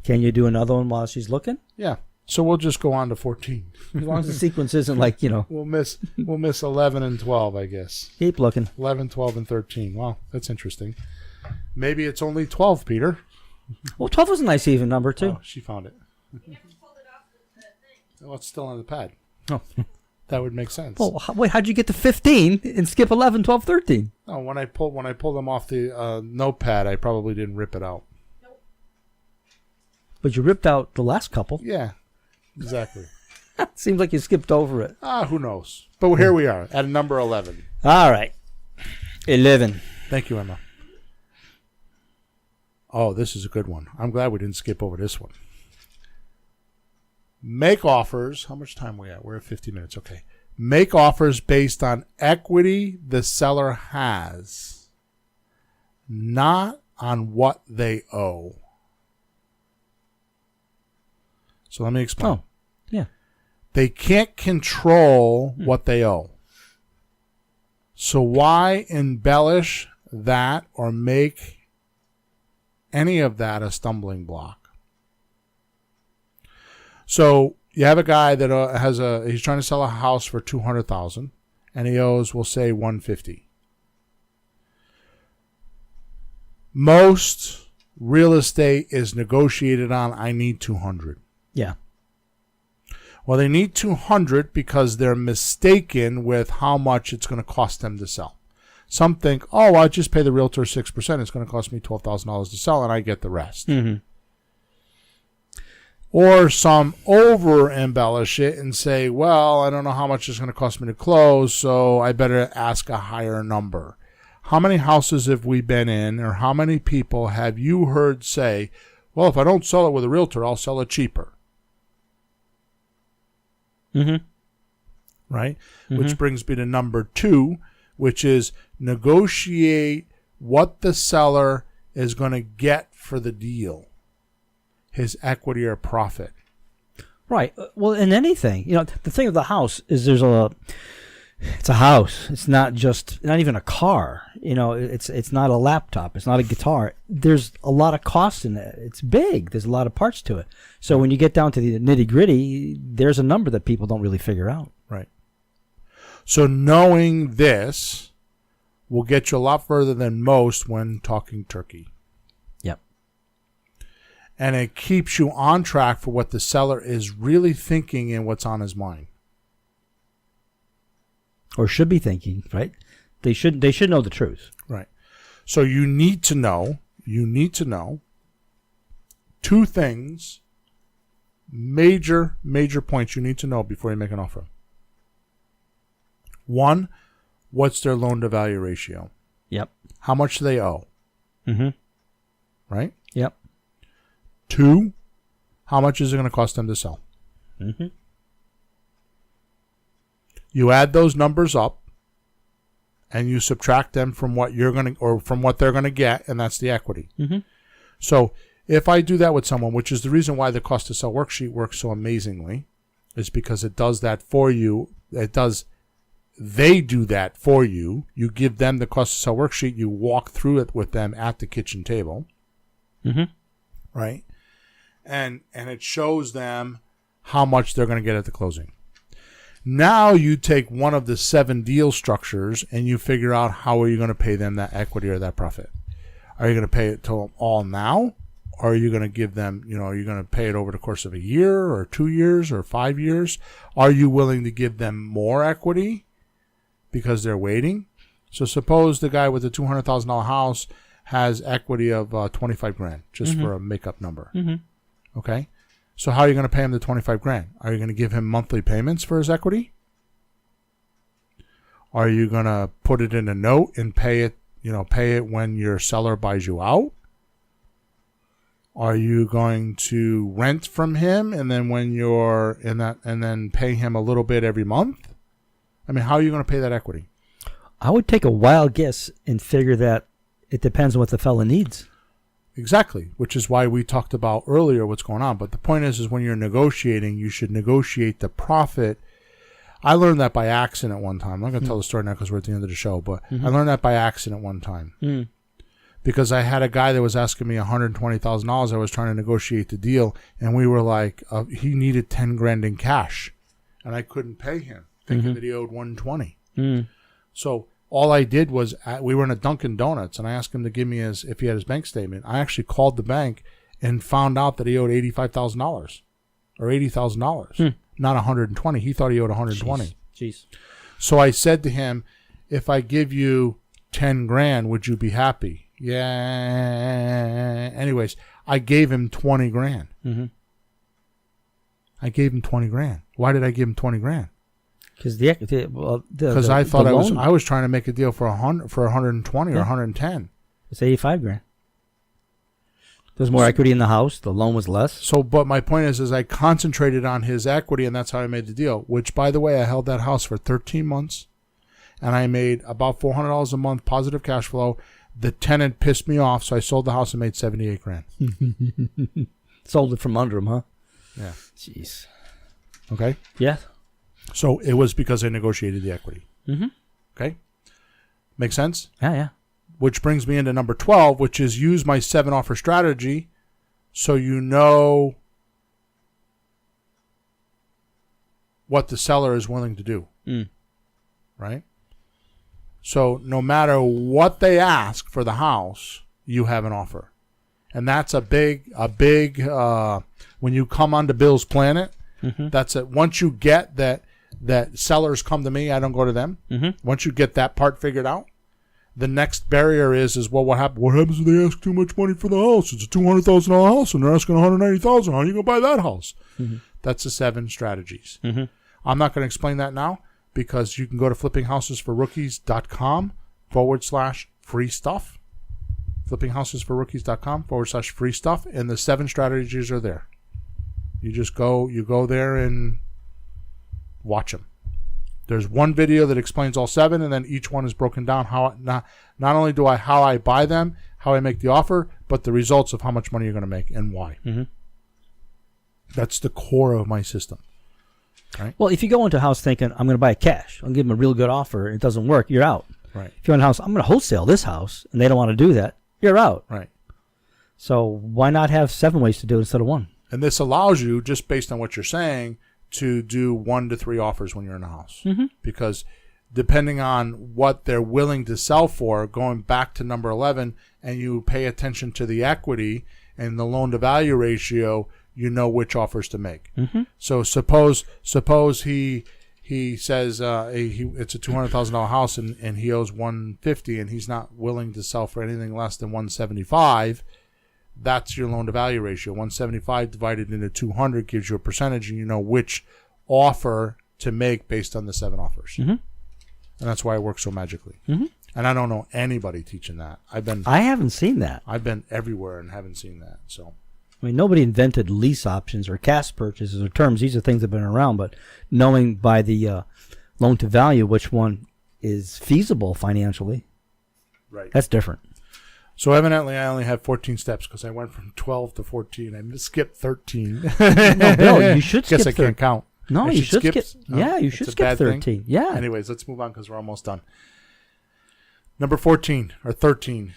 Speaker 3: Can you do another one while she's looking?
Speaker 2: Yeah. So we'll just go on to 14.
Speaker 3: As long as the sequence isn't like,
Speaker 2: We'll miss 11 and 12, I guess.
Speaker 3: Keep looking.
Speaker 2: 11, 12, and 13. Wow, that's interesting. Maybe it's only 12, Peter.
Speaker 3: Well, 12 was a nice even number, too.
Speaker 2: Oh, she found it. Well, it's still on the pad.
Speaker 3: Oh.
Speaker 2: That would make sense.
Speaker 3: Well, wait, how'd you get to 15 and skip 11, 12, 13?
Speaker 2: No, when I pulled them off the notepad, I probably didn't rip it out.
Speaker 3: But you ripped out the last couple.
Speaker 2: Yeah, exactly.
Speaker 3: Seems like you skipped over it.
Speaker 2: Who knows? But here we are at number 11.
Speaker 3: All right. 11.
Speaker 2: Thank you, Emma. Oh, this is a good one. I'm glad we didn't skip over this one. Make offers. How much time are we at? We're at 50 minutes. Okay. Make offers based on equity the seller has, not on what they owe. So let me explain.
Speaker 3: Oh, yeah.
Speaker 2: They can't control what they owe. So why embellish that or make any of that a stumbling block? So you have a guy that he's trying to sell a house for $200,000 and he owes, we'll say, $150,000. Most real estate is negotiated on, I need $200,000.
Speaker 3: Yeah.
Speaker 2: Well, they need $200,000 because they're mistaken with how much it's going to cost them to sell. Some think, oh, I'll just pay the realtor 6%. It's going to cost me $12,000 to sell, and I get the rest.
Speaker 3: Mm-hmm.
Speaker 2: Or some over-embellish it and say, well, I don't know how much it's going to cost me to close, so I better ask a higher number. How many houses have we been in, or how many people have you heard say, well, if I don't sell it with a realtor, I'll sell it cheaper?
Speaker 3: Mm-hmm.
Speaker 2: Right?
Speaker 3: Mm-hmm.
Speaker 2: Which brings me to number 2, which is negotiate what the seller is going to get for the deal, his equity or profit.
Speaker 3: Right. Well, in anything, the thing of the house is it's a house. It's not even a car. It's not a laptop. It's not a guitar. There's a lot of cost in it. It's big. There's a lot of parts to it. So when you get down to the nitty gritty, there's a number that people don't really figure out.
Speaker 2: Right. So knowing this will get you a lot further than most when talking turkey.
Speaker 3: Yep.
Speaker 2: And it keeps you on track for what the seller is really thinking and what's on his mind.
Speaker 3: Or should be thinking, right? They should know the truth.
Speaker 2: Right. So you need to know 2 things, major points you need to know before you make an offer. 1, what's their loan to value ratio?
Speaker 3: Yep.
Speaker 2: How much do they owe?
Speaker 3: Mm-hmm.
Speaker 2: Right?
Speaker 3: Yep.
Speaker 2: 2, how much is it going to cost them to sell?
Speaker 3: Mm-hmm.
Speaker 2: You add those numbers up and you subtract them from what you're going to, or from what they're going to get, and that's the equity.
Speaker 3: Mm-hmm.
Speaker 2: So if I do that with someone, which is the reason why the cost to sell worksheet works so amazingly, is because it does that for you. They do that for you. You give them the cost to sell worksheet. You walk through it with them at the kitchen table.
Speaker 3: Mm-hmm.
Speaker 2: Right? And it shows them how much they're going to get at the closing. Now you take one of the 7 deal structures and you figure out how are you going to pay them that equity or that profit. Are you going to pay it to them all now? Or are you going to give them, are you going to pay it over the course of a year or 2 years or 5 years? Are you willing to give them more equity because they're waiting? So suppose the guy with the $200,000 house has equity of $25,000, just
Speaker 3: Mm-hmm.
Speaker 2: for a make-up number.
Speaker 3: Mm-hmm.
Speaker 2: Okay? So how are you going to pay him the $25,000? Are you going to give him monthly payments for his equity? Are you going to put it in a note and pay it when your seller buys you out? Are you going to rent from him and then when you're in that, and then pay him a little bit every month? I mean, how are you going to pay that equity?
Speaker 3: I would take a wild guess and figure that it depends on what the fella needs.
Speaker 2: Exactly, which is why we talked about earlier what's going on. But the point is when you're negotiating, you should negotiate the profit. I learned that by accident one time. I'm not going to tell the story now because we're at the end of the show, but I learned that by accident one time. Because I had a guy that was asking me $120,000. I was trying to negotiate the deal, and we were like, he needed $10,000 in cash, and I couldn't pay him, thinking that he owed $120,000. So all I did was we were in a Dunkin' Donuts, and I asked him to give me if he had his bank statement. I actually called the bank and found out that he owed $85,000 or $80,000, not $120,000. He thought he owed $120,000.
Speaker 3: Jeez.
Speaker 2: So I said to him, if I give you $10,000, would you be happy? Yeah. Anyways, I gave him $20,000. I gave him $20,000. Why did I give him $20,000?
Speaker 3: Because
Speaker 2: I thought I was trying to make a deal for $120,000 or $110,000.
Speaker 3: It's $85,000. There's more equity in the house. The loan was less.
Speaker 2: So, but my point is I concentrated on his equity, and that's how I made the deal. Which, by the way, I held that house for 13 months, and I made about $400 a month positive cash flow. The tenant pissed me off, so I sold the house and made $78,000.
Speaker 3: Sold it from under him, huh?
Speaker 2: Yeah.
Speaker 3: Jeez.
Speaker 2: Okay.
Speaker 3: Yeah.
Speaker 2: So it was because I negotiated the equity. Okay. Make sense?
Speaker 3: Yeah.
Speaker 2: Which brings me into number 12, which is use my 7-offer strategy, so you know what the seller is willing to do. Right? So no matter what they ask for the house, you have an offer. And that's a big, when you come onto Bill's Planet, that's it. Once you get that sellers come to me, I don't go to them. Once you get that part figured out, the next barrier is well, what happens if they ask too much money for the house? It's a $200,000 house and they're asking $190,000. How are you going to buy that house? That's the 7 strategies. I'm not going to explain that now, because you can go to flippinghousesforrookies.com/free stuff. flippinghousesforrookies.com/free stuff. And the 7 strategies are there. You go there and watch them. There's one video that explains all 7, and then each one is broken down not only how I buy them, how I make the offer, but the results of how much money you're going to make and why. That's the core of my system. Right?
Speaker 3: Well, if you go into a house thinking, I'm going to buy it cash, I'll give them a real good offer, and it doesn't work, you're out.
Speaker 2: Right.
Speaker 3: If you're in a house, I'm going to wholesale this house, and they don't want to do that, you're out.
Speaker 2: Right.
Speaker 3: So why not have 7 ways to do it instead of 1?
Speaker 2: And this allows you, just based on what you're saying, to do 1 to 3 offers when you're in a house. Because depending on what they're willing to sell for, going back to number 11, and you pay attention to the equity and the loan to value ratio, you know which offers to make. So suppose he says it's a $200,000 house and he owes $150,000 and he's not willing to sell for anything less than $175,000. That's your loan to value ratio. 175 divided into 200 gives you a percentage, and you know which offer to make based on the 7 offers. And that's why it works so magically. And I don't know anybody teaching that. I haven't seen that. I've been everywhere and haven't seen that. So,
Speaker 3: I mean, nobody invented lease options or cash purchases or terms. These are things that have been around, but knowing by the loan to value which one is feasible financially,
Speaker 2: right?
Speaker 3: That's different.
Speaker 2: So evidently, I only have 14 steps because I went from 12 to 14. I skipped 13.
Speaker 3: No, Bill, you should skip.
Speaker 2: Guess I can't count.
Speaker 3: No, you should skip.
Speaker 2: No,
Speaker 3: Yeah, you should skip 13.
Speaker 2: Thing?
Speaker 3: Yeah.
Speaker 2: Anyways, let's move on because we're almost done. Number 14 or 13.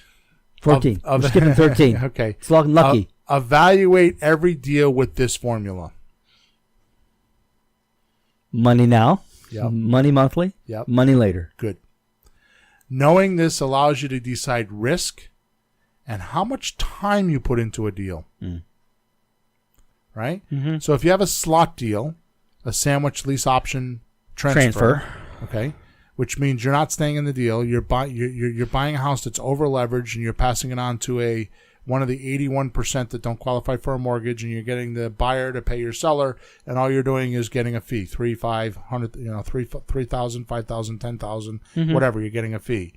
Speaker 3: 14. We're skipping 13.
Speaker 2: Okay.
Speaker 3: It's lucky.
Speaker 2: Evaluate every deal with this formula.
Speaker 3: Money now.
Speaker 2: Yep.
Speaker 3: Money monthly.
Speaker 2: Yep.
Speaker 3: Money later.
Speaker 2: Good. Knowing this allows you to decide risk and how much time you put into a deal. Right? So if you have a slot deal, a sandwich lease option transfer. Okay. Which means you're not staying in the deal. You're buying a house that's over leveraged and you're passing it on to one of the 81% that don't qualify for a mortgage, and you're getting the buyer to pay your seller, and all you're doing is getting a fee, $3,000, $500, $3,000, $5,000, $10,000, whatever. You're getting a fee.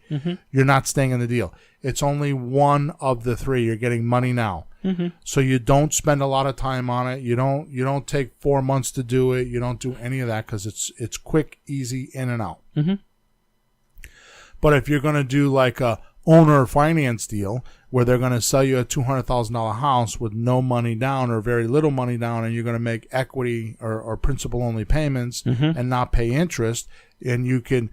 Speaker 2: You're not staying in the deal. It's only one of the 3. You're getting money now. So you don't spend a lot of time on it. You don't take 4 months to do it. You don't do any of that because it's quick, easy, in and out. But if you're going to do like a owner finance deal where they're going to sell you a $200,000 house with no money down or very little money down, and you're going to make equity or principal only payments and not pay interest, and you can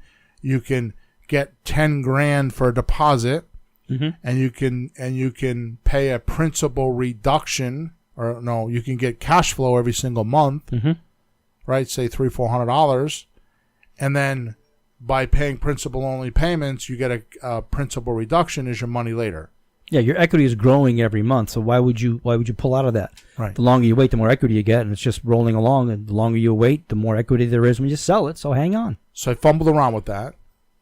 Speaker 2: get 10 grand for a deposit, and you can pay a principal reduction, or no, you can get cash flow every single month, right? Say $300-400, and then by paying principal only payments, you get a principal reduction as your money later.
Speaker 3: Yeah, your equity is growing every month, so why would you pull out of that?
Speaker 2: Right.
Speaker 3: The longer you wait, the more equity you get, and it's just rolling along. And the longer you wait, the more equity there is when you sell it. So hang on.
Speaker 2: So I fumbled around with that.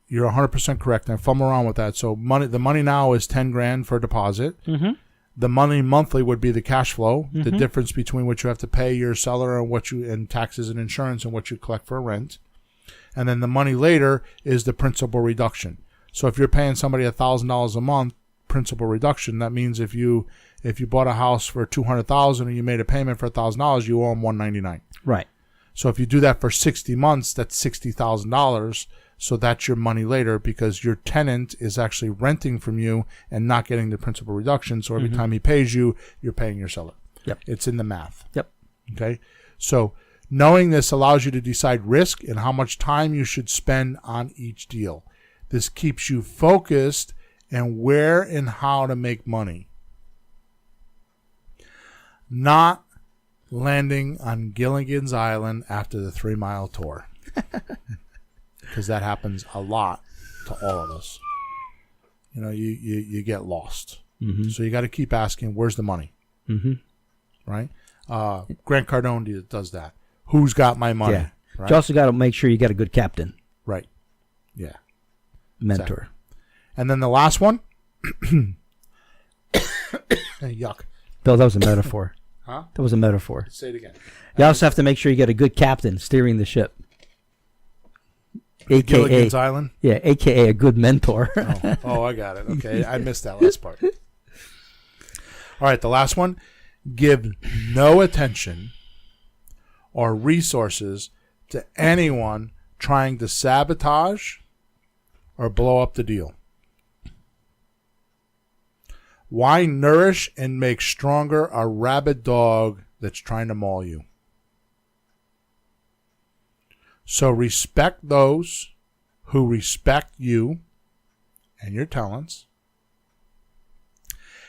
Speaker 2: You're 100% correct. I fumbled around with that. So the money now is 10 grand for a deposit. The money monthly would be the cash flow, the difference between what you have to pay your seller and taxes and insurance and what you collect for rent. And then the money later is the principal reduction. So if you're paying somebody $1,000 a month principal reduction, that means if you bought a house for $200,000 and you made a payment for $1,000, you owe them $199.
Speaker 3: Right.
Speaker 2: So if you do that for 60 months, that's $60,000. So that's your money later because your tenant is actually renting from you and not getting the principal reduction. So every time he pays you, you're paying your seller.
Speaker 3: Yep.
Speaker 2: It's in the math.
Speaker 3: Yep.
Speaker 2: Okay. So knowing this allows you to decide risk and how much time you should spend on each deal. This keeps you focused and where and how to make money. Not landing on Gilligan's Island after the 3-mile tour. Because that happens a lot to all of us. You know, you get lost. So you got to keep asking, where's the money? Right? Grant Cardone does that. Who's got my money?
Speaker 3: Yeah.
Speaker 2: Right?
Speaker 3: You also got to make sure you got a good captain.
Speaker 2: Right. Yeah.
Speaker 3: Mentor.
Speaker 2: Exactly. And then the last one. Yuck.
Speaker 3: Bill, that was a metaphor.
Speaker 2: Huh?
Speaker 3: That was a metaphor.
Speaker 2: Say it again.
Speaker 3: You also have to make sure you get a good captain steering the ship. AKA,
Speaker 2: Gilligan's Island?
Speaker 3: Yeah, AKA a good mentor.
Speaker 2: Oh, I got it. Okay, I missed that last part. All right, the last one. Give no attention or resources to anyone trying to sabotage or blow up the deal. Why nourish and make stronger a rabid dog that's trying to maul you? So respect those who respect you and your talents,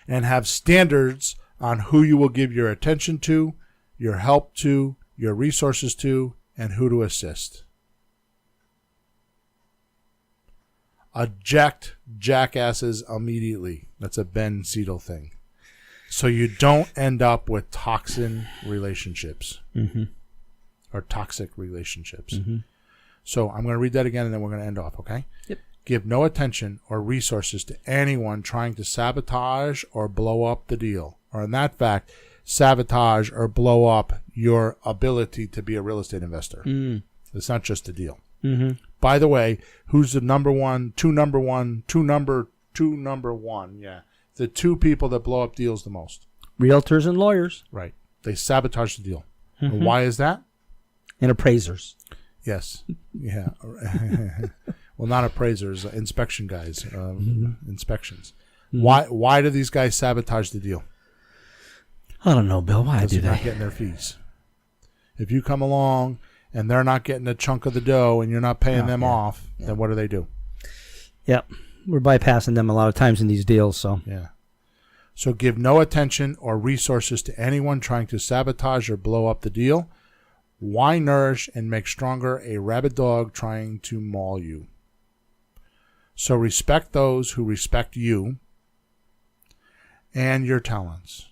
Speaker 2: and have standards on who you will give your attention to, your help to, your resources to, and who to assist. Eject jackasses immediately. That's a Ben Seidel thing. So you don't end up with toxic relationships. Or toxic relationships. So I'm going to read that again and then we're going to end off, okay?
Speaker 3: Yep.
Speaker 2: Give no attention or resources to anyone trying to sabotage or blow up the deal. Or in that fact, sabotage or blow up your ability to be a real estate investor. It's not just a deal. By the way, who's the number one, number one? Yeah. The two people that blow up deals the most.
Speaker 3: Realtors and lawyers.
Speaker 2: Right. They sabotage the deal. And why is that?
Speaker 3: And appraisers.
Speaker 2: Yes. Yeah. Well, not appraisers, inspection guys, inspections. Why do these guys sabotage the deal?
Speaker 3: I don't know, Bill. Why do
Speaker 2: They're not
Speaker 3: they?
Speaker 2: getting their fees. If you come along and they're not getting a chunk of the dough and you're not paying them off, then what do?
Speaker 3: Yep. We're bypassing them a lot of times in these deals. So
Speaker 2: Yeah. So give no attention or resources to anyone trying to sabotage or blow up the deal. Why nourish and make stronger a rabid dog trying to maul you? So respect those who respect you and your talents.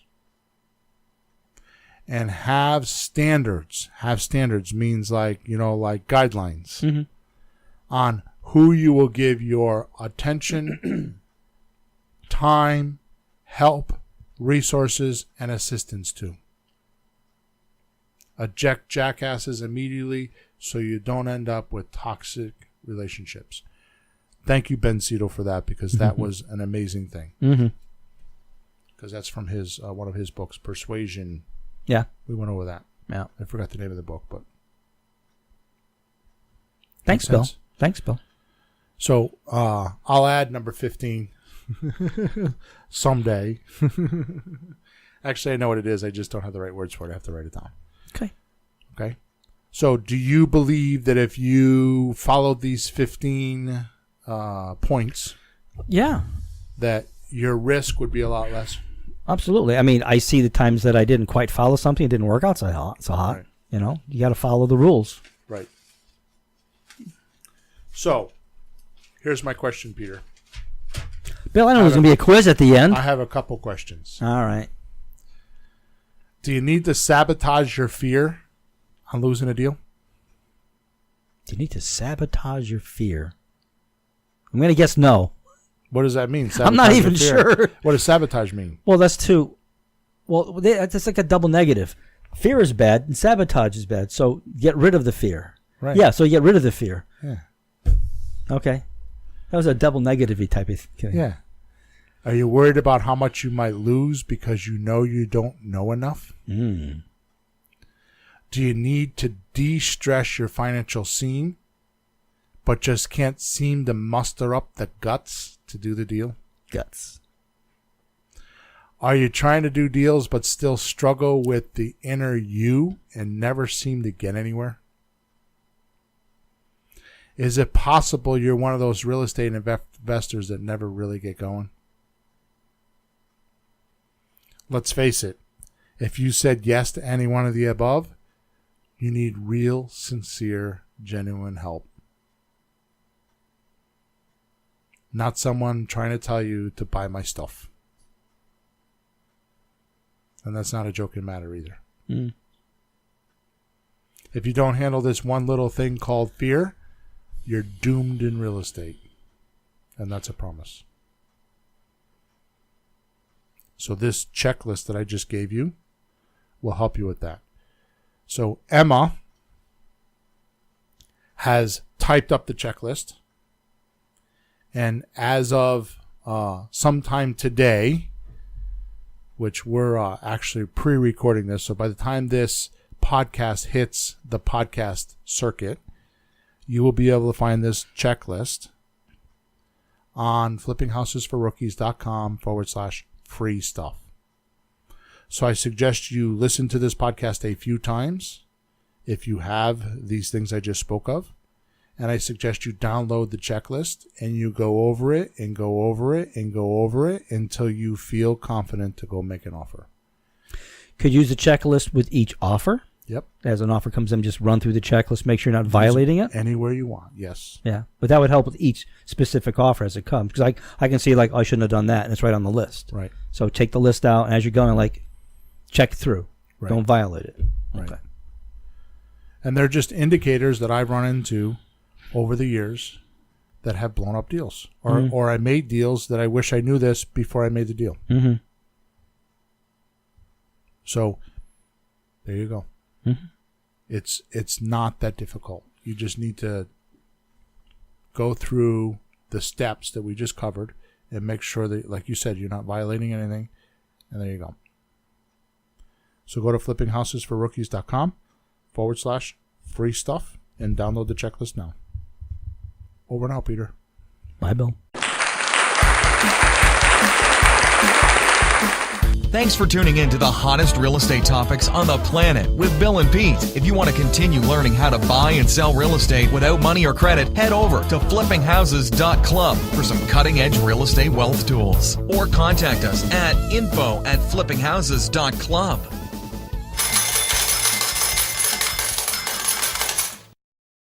Speaker 2: And have standards. Have standards means like guidelines on who you will give your attention, time, help, resources, and assistance to. Eject jackasses immediately so you don't end up with toxic relationships. Thank you, Ben Seidel, for that because that was an amazing thing. because that's from his one of his books, Persuasion.
Speaker 3: Yeah.
Speaker 2: We went over that.
Speaker 3: Yeah.
Speaker 2: I forgot the name of the book, but
Speaker 3: Thanks,
Speaker 2: makes
Speaker 3: Bill.
Speaker 2: sense.
Speaker 3: Thanks, Bill.
Speaker 2: So I'll add number 15 someday. Actually, I know what it is. I just don't have the right words for it. I have to write it down.
Speaker 3: Okay.
Speaker 2: Okay. So do you believe that if you followed these 15 points,
Speaker 3: Yeah.
Speaker 2: that your risk would be a lot less?
Speaker 3: Absolutely. I mean, I see the times that I didn't quite follow something. It didn't work out so hot.
Speaker 2: Right.
Speaker 3: You know, you got to follow the rules.
Speaker 2: Right. So here's my question, Peter.
Speaker 3: Bill, I know there's going to be a quiz at the end.
Speaker 2: I have a couple questions.
Speaker 3: All right.
Speaker 2: Do you need to sabotage your fear on losing a deal?
Speaker 3: Do you need to sabotage your fear? I'm going to guess no.
Speaker 2: What does that mean?
Speaker 3: I'm not
Speaker 2: Sabotage
Speaker 3: even
Speaker 2: your fear?
Speaker 3: sure.
Speaker 2: What does sabotage mean?
Speaker 3: Well, that's too. Well, that's like a double negative. Fear is bad and sabotage is bad. So get rid of the fear.
Speaker 2: Right.
Speaker 3: Yeah, so you get rid of the fear.
Speaker 2: Yeah.
Speaker 3: Okay. That was a double negative-y type of thing.
Speaker 2: Yeah. Are you worried about how much you might lose because you know you don't know enough?
Speaker 3: Mm.
Speaker 2: Do you need to de-stress your financial scene, but just can't seem to muster up the guts to do the deal?
Speaker 3: Guts.
Speaker 2: Are you trying to do deals but still struggle with the inner you and never seem to get anywhere? Is it possible you're one of those real estate investors that never really get going? Let's face it, if you said yes to any one of the above, you need real, sincere, genuine help. Not someone trying to tell you to buy my stuff. And that's not a joking matter either.
Speaker 3: Mm.
Speaker 2: If you don't handle this one little thing called fear, you're doomed in real estate. And that's a promise. So this checklist that I just gave you will help you with that. So Emma has typed up the checklist. And as of sometime today, which we're actually pre-recording this, so by the time this podcast hits the podcast circuit, you will be able to find this checklist on flippinghousesforrookies.com/free stuff. So I suggest you listen to this podcast a few times if you have these things I just spoke of. And I suggest you download the checklist and you go over it and go over it and go over it until you feel confident to go make an offer.
Speaker 3: Could use the checklist with each offer.
Speaker 2: Yep.
Speaker 3: As an offer comes in, just run through the checklist, make sure you're not violating it.
Speaker 2: Anywhere you want, yes.
Speaker 3: Yeah, but that would help with each specific offer as it comes. Because I can see, like, oh, I shouldn't have done that, and it's right on the list.
Speaker 2: Right.
Speaker 3: So take the list out, and as you're going, like, check through.
Speaker 2: Right.
Speaker 3: Don't violate it.
Speaker 2: Right.
Speaker 3: Okay.
Speaker 2: And they're just indicators that I've run into over the years that have blown up deals. Or I made deals that I wish I knew this before I made the deal.
Speaker 3: Mm-hmm.
Speaker 2: So there you go.
Speaker 3: Mm-hmm.
Speaker 2: It's not that difficult. You just need to go through the steps that we just covered and make sure that, like you said, you're not violating anything. And there you go. So go to flippinghouses.com/free stuff and download the checklist now. Over and out, Peter.
Speaker 3: Bye, Bill.
Speaker 1: Thanks for tuning in to the hottest real estate topics on the planet with Bill and Pete. If you want to continue learning how to buy and sell real estate without money or credit, head over to flippinghouses.club for some cutting-edge real estate wealth tools. Or contact us at info@flippinghouses.club.